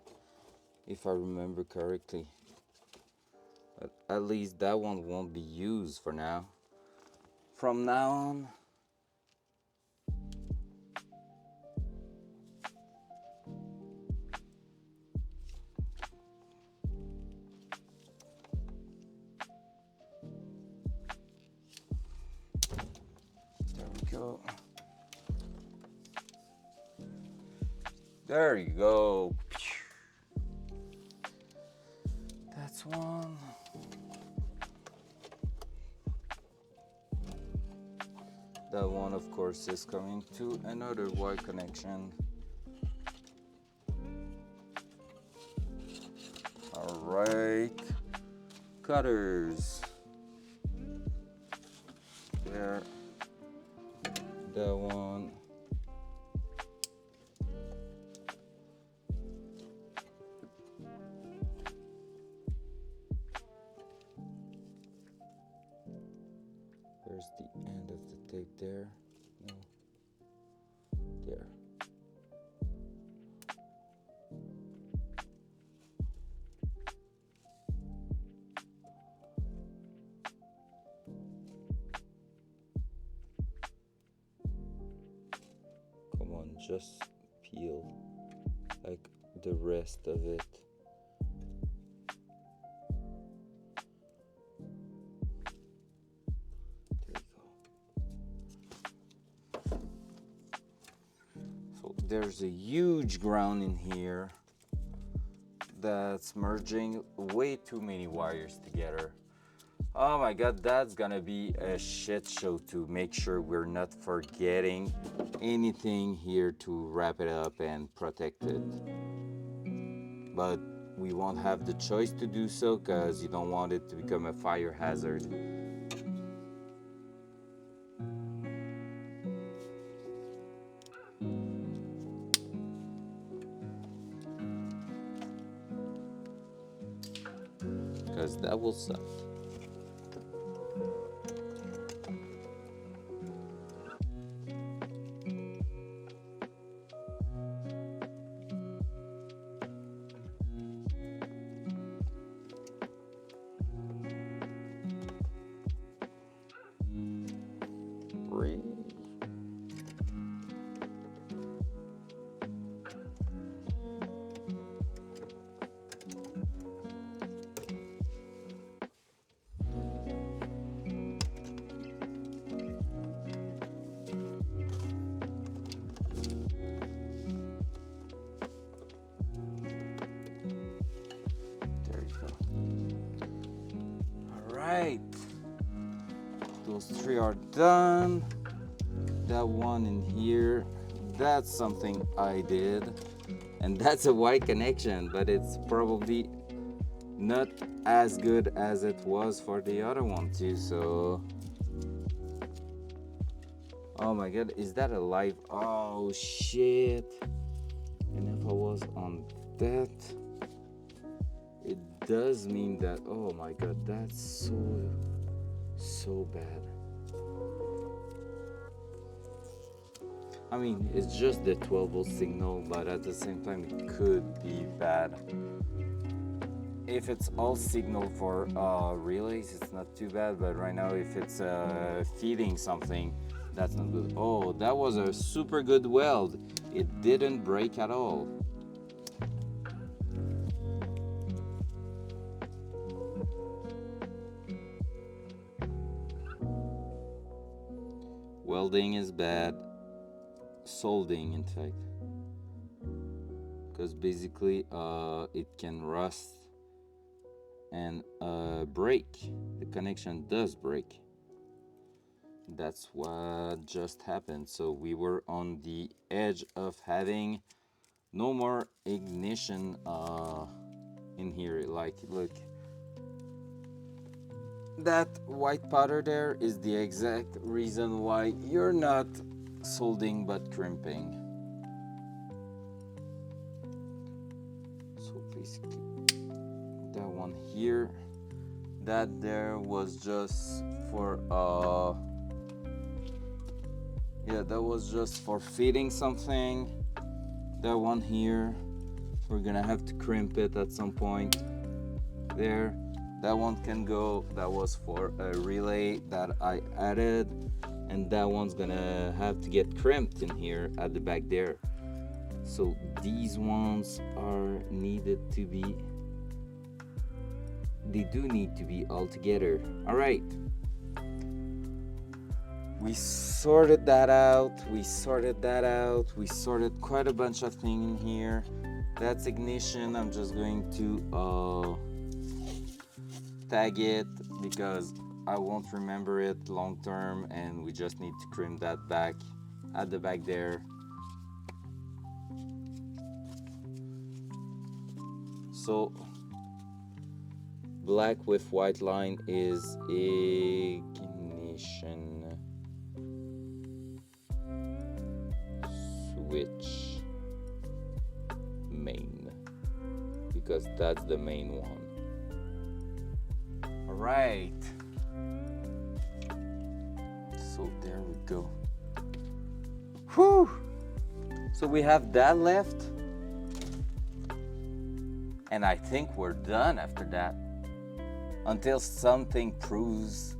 if I remember correctly. But at least that one won't be used for now. From now on, there we go. There you go. That's one. That one, of course, is coming to another Y connection. All right, cutters. There. That one. Where's the end of the tape there? No. There. Come on, just peel like the rest of it. There's a huge ground in here that's merging way too many wires together. Oh my god, that's gonna be a shit show to make sure we're not forgetting anything here to wrap it up and protect it. But we won't have the choice to do so because you don't want it to become a fire hazard. Because that will suck. Right, those three are done. That one in here, that's something I did, and that's a Y connection, but it's probably not as good as it was for the other one too. So oh my god, is that a live? Oh shit. And if I was on that, it does mean that, oh my god, that's so bad. I mean, it's just the 12-volt signal, but at the same time it could be bad. If it's all signal for relays, it's not too bad, but right now if it's feeding something, that's not good. Oh, that was a super good weld. It didn't break at all. Welding is bad. Solding, in fact, because basically it can rust and break. The connection does break. That's what just happened. So we were on the edge of having no more ignition in here. Like, look, that white powder there is the exact reason why you're not soldering but crimping. So basically that one here, that there was just for yeah, that was just for fitting something. That one here, we're gonna have to crimp it at some point. There, that one can go. That was for a relay that I added, and that one's gonna have to get crimped in here at the back there. So these ones are needed to be, they do need to be all together. All right, we sorted that out, we sorted quite a bunch of things in here. That's ignition. I'm just going to tag it because I won't remember it long term, and we just need to crimp that back at the back there. So black with white line is ignition switch main, because that's the main one. All right. So there we go. Whew. So we have that left. And I think we're done after that. Until something proves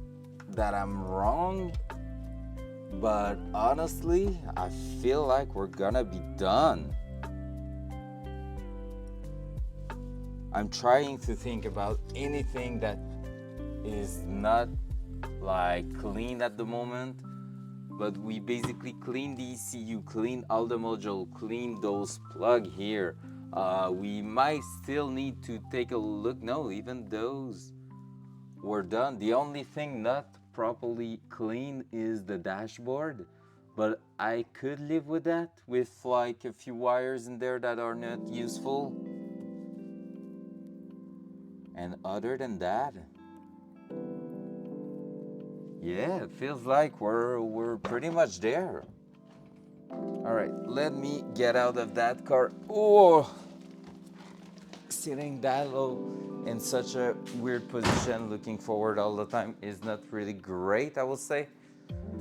that I'm wrong. But honestly, I feel like we're gonna be done. I'm trying to think about anything that is not like clean at the moment. But we basically clean the ECU, clean all the module, clean those plug here. We might still need to take a look. No, even those were done. The only thing not properly clean is the dashboard, but I could live with that, with like a few wires in there that are not useful. And other than that, yeah, it feels like we're pretty much there. All right, let me get out of that car. Oh, sitting that low in such a weird position, looking forward all the time is not really great, I will say.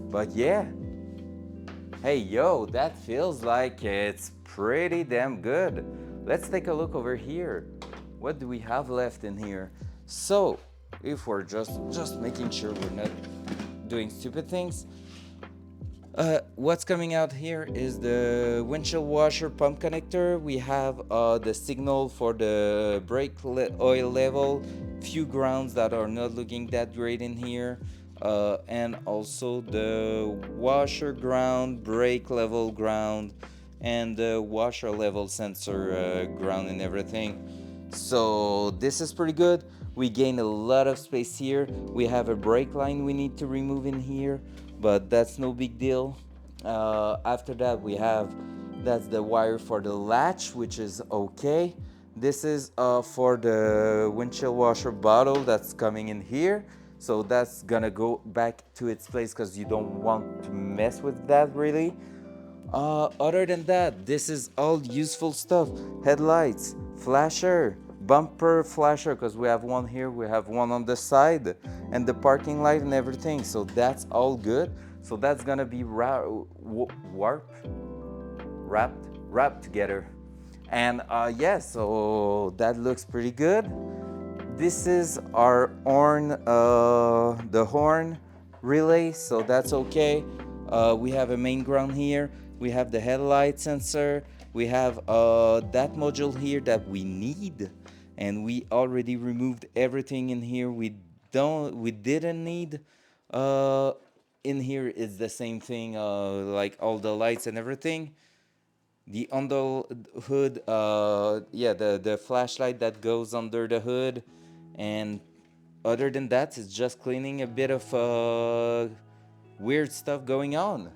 But yeah, hey yo, that feels like it's pretty damn good. Let's take a look over here. What do we have left in here? So, if we're just making sure we're not doing stupid things, what's coming out here is the windshield washer pump connector. We have the signal for the brake oil level, few grounds that are not looking that great in here, and also the washer ground, brake level ground, and the washer level sensor ground and everything. So this is pretty good. We gain a lot of space here. We have a brake line we need to remove in here, but that's no big deal. After that we have, that's the wire for the latch, which is okay. This is for the windshield washer bottle that's coming in here. So that's gonna go back to its place because you don't want to mess with that really. Other than that, this is all useful stuff. Headlights, flasher, bumper flasher, because we have one here, we have one on the side, and the parking light and everything. So that's all good. So that's gonna be wrapped together. And yeah, so that looks pretty good. This is our horn, the horn relay, so that's okay. We have a main ground here. We have the headlight sensor. We have that module here that we need, and we already removed everything in here. We didn't need. In here is the same thing, like all the lights and everything. The under hood, yeah, the flashlight that goes under the hood, And other than that, it's just cleaning a bit of weird stuff going on.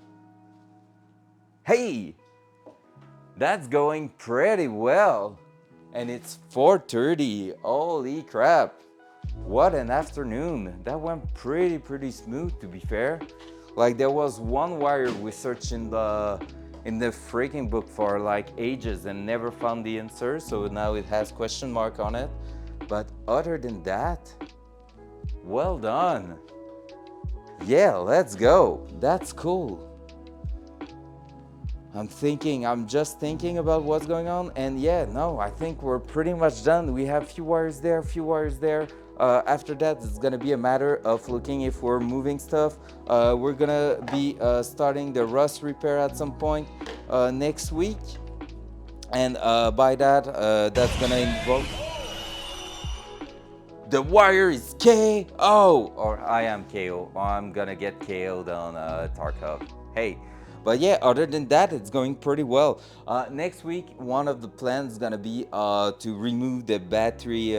Hey, that's going pretty well. And it's 4:30. Holy crap. What an afternoon. That went pretty smooth, to be fair. Like, there was one wire we searched in the freaking book for like ages and never found the answer, so now it has question mark on it. But other than that, well done. Yeah, let's go. That's cool. I'm just thinking about what's going on, and yeah, no, I think we're pretty much done. We have few wires there, few wires there. After that, it's gonna be a matter of looking if we're moving stuff. We're gonna be starting the rust repair at some point next week, and by that, that's gonna involve. The wire is KO, or I am KO. I'm gonna get KO'd on Tarkov. Hey, but yeah, other than that, it's going pretty well. Next week, one of the plans is gonna be to remove the battery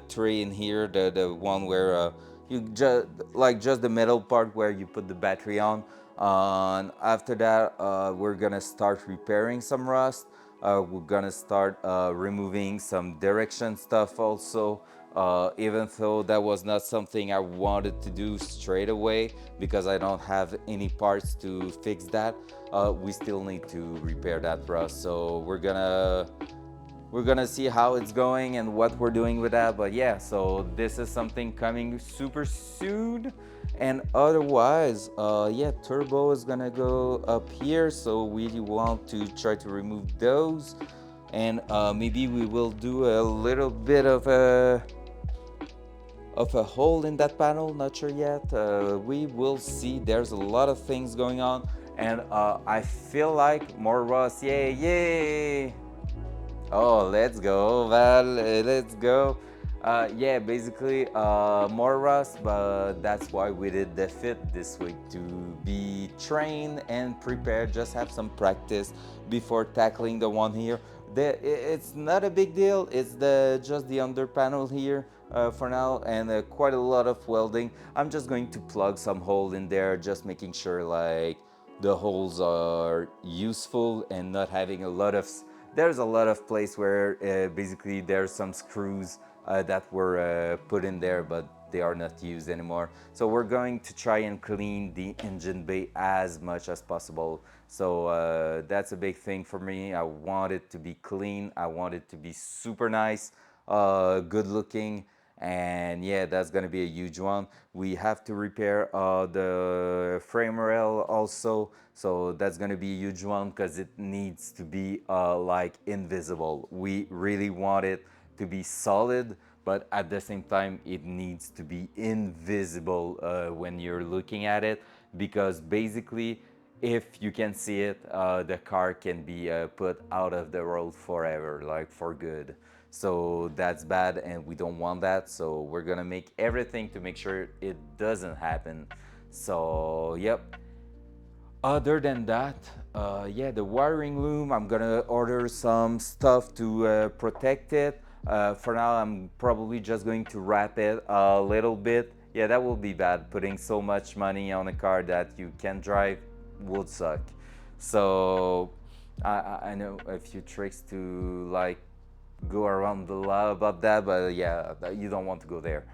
tray in here, the one where you just the metal part where you put the battery on. And after that, we're gonna start repairing some rust. We're gonna start removing some direction stuff also. Even though that was not something I wanted to do straight away because I don't have any parts to fix that, we still need to repair that rust. So we're gonna see how it's going and what we're doing with that. But yeah, so this is something coming super soon. And otherwise, yeah, turbo is gonna go up here, so we want to try to remove those. And maybe we will do a little bit of a hole in that panel, not sure yet. We will see. There's a lot of things going on, and I feel like more rust. Yay! Oh, let's go, Val. Let's go. Yeah, basically more rust, but that's why we did the fit this week, to be trained and prepared, just have some practice before tackling the one here. It's not a big deal, it's just the under panel here for now, and quite a lot of welding. I'm just going to plug some hole in there, just making sure like the holes are useful and not having a lot of there's a lot of place where basically there's some screws that were put in there, but they are not used anymore. So we're going to try and clean the engine bay as much as possible. So that's a big thing for me. I want it to be clean. I want it to be super nice, good looking. And yeah, that's gonna be a huge one. We have to repair the frame rail also, so that's gonna be a huge one because it needs to be like invisible. We really want it to be solid, but at the same time it needs to be invisible when you're looking at it, because basically if you can see it, the car can be put out of the road forever, like for good. So that's bad and we don't want that. So we're gonna make everything to make sure it doesn't happen. So yep. Other than that, yeah, the wiring loom, I'm gonna order some stuff to protect it. For now, I'm probably just going to wrap it a little bit. Yeah, that will be bad. Putting so much money on a car that you can't drive would suck. So I know a few tricks to like go around the law about that, but yeah, you don't want to go there.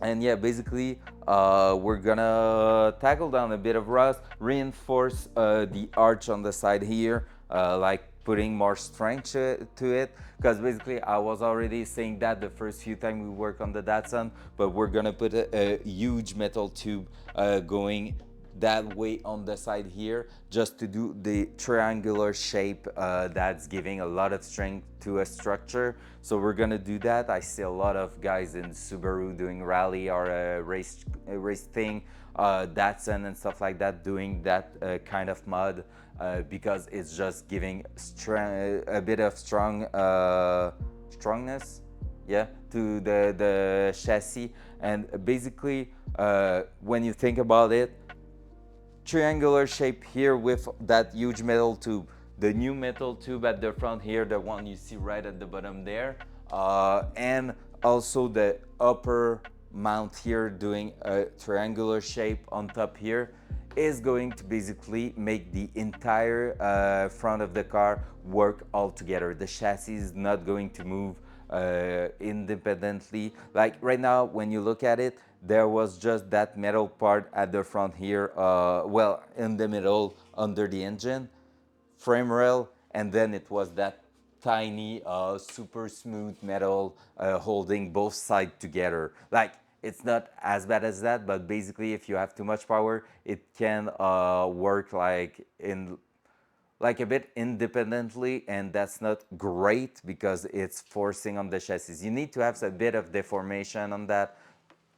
And yeah, basically we're gonna tackle down a bit of rust, reinforce the arch on the side here, like putting more strength to it, because basically I was already saying that the first few times we work on the Datsun, but we're gonna put a huge metal tube going that way on the side here, just to do the triangular shape that's giving a lot of strength to a structure. So we're gonna do that. I see a lot of guys in Subaru doing rally or a race thing, Datsun and stuff like that, doing that kind of mod because it's just giving a bit of strongness, yeah, to the chassis. And basically when you think about it, triangular shape here with that huge metal tube, the new metal tube at the front here, the one you see right at the bottom there, and also the upper mount here doing a triangular shape on top here is going to basically make the entire front of the car work all together. The chassis is not going to move independently. Like right now, when you look at it, there was just that metal part at the front here, well, in the middle under the engine frame rail, and then it was that tiny, super smooth metal holding both sides together. Like, it's not as bad as that, but basically, if you have too much power, it can work like a bit independently, and that's not great because it's forcing on the chassis. You need to have a bit of deformation on that.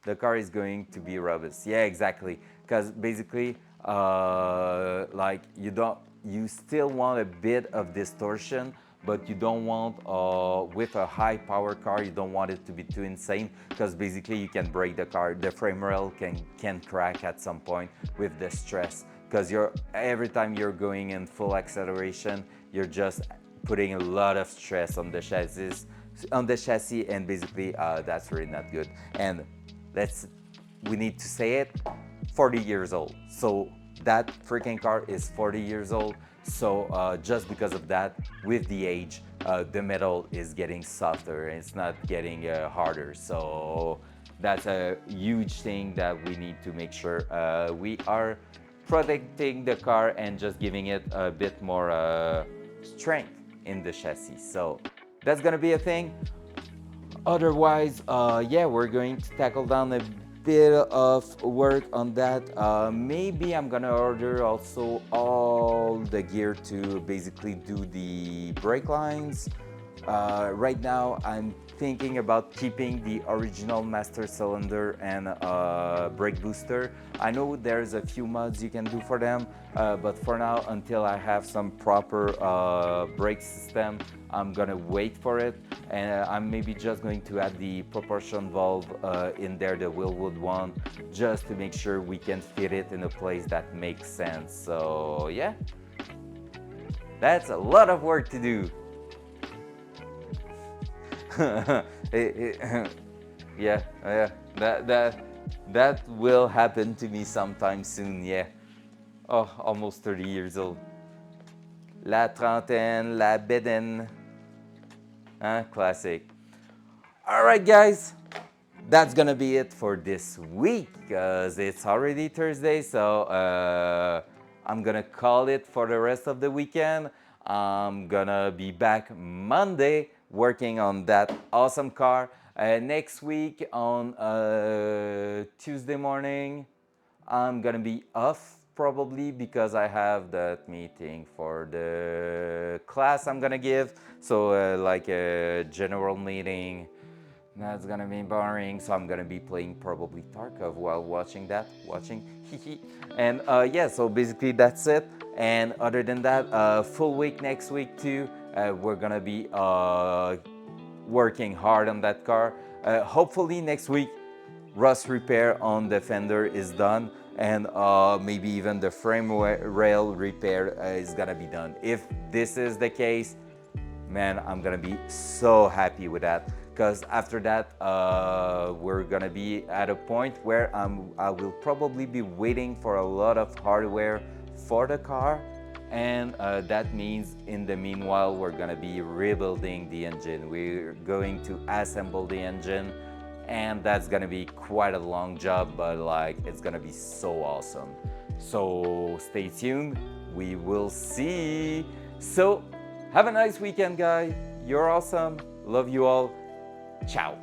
The car is going to be robust. Yeah, exactly. Because basically, like you still want a bit of distortion, but you don't want, with a high power car, you don't want it to be too insane because basically you can break the car. The frame rail can crack at some point with the stress because every time you're going in full acceleration, you're just putting a lot of stress on the chassis, and basically that's really not good. And we need to say it, 40 years old. So that freaking car is 40 years old. So just because of that, with the age, the metal is getting softer and it's not getting harder. So that's a huge thing that we need to make sure we are protecting the car and just giving it a bit more strength in the chassis. So that's gonna be a thing. Otherwise, yeah, we're going to tackle down a bit of work on that. Maybe I'm gonna order also all the gear to basically do the brake lines. Right now, I'm thinking about keeping the original master cylinder and brake booster. I know there's a few mods you can do for them, but for now, until I have some proper brake system, I'm gonna wait for it, and I'm maybe just going to add the propulsion valve in there, the Willwood one, just to make sure we can fit it in a place that makes sense. So yeah, that's a lot of work to do. Yeah, that will happen to me sometime soon. Yeah. Oh, almost 30 years old. La trentaine, la bedaine. Classic. All right, guys. That's gonna be it for this week because it's already Thursday. So I'm gonna call it for the rest of the weekend. I'm gonna be back Monday working on that awesome car. Next week on Tuesday morning, I'm gonna be off probably because I have that meeting for the class I'm gonna give. So like a general meeting. That's gonna be boring, so I'm gonna be playing probably Tarkov while watching that. And yeah, so basically that's it. And other than that, full week next week too. We're gonna be working hard on that car. Hopefully next week, rust repair on the fender is done, and maybe even the frame rail repair is gonna be done. If this is the case, man, I'm gonna be so happy with that, because after that we're gonna be at a point where I will probably be waiting for a lot of hardware for the car, and that means in the meanwhile we're gonna be rebuilding the engine. We're going to assemble the engine, and that's gonna be quite a long job, but like it's gonna be so awesome. So stay tuned, we will see. So have a nice weekend, guys. You're awesome. Love you all. Ciao.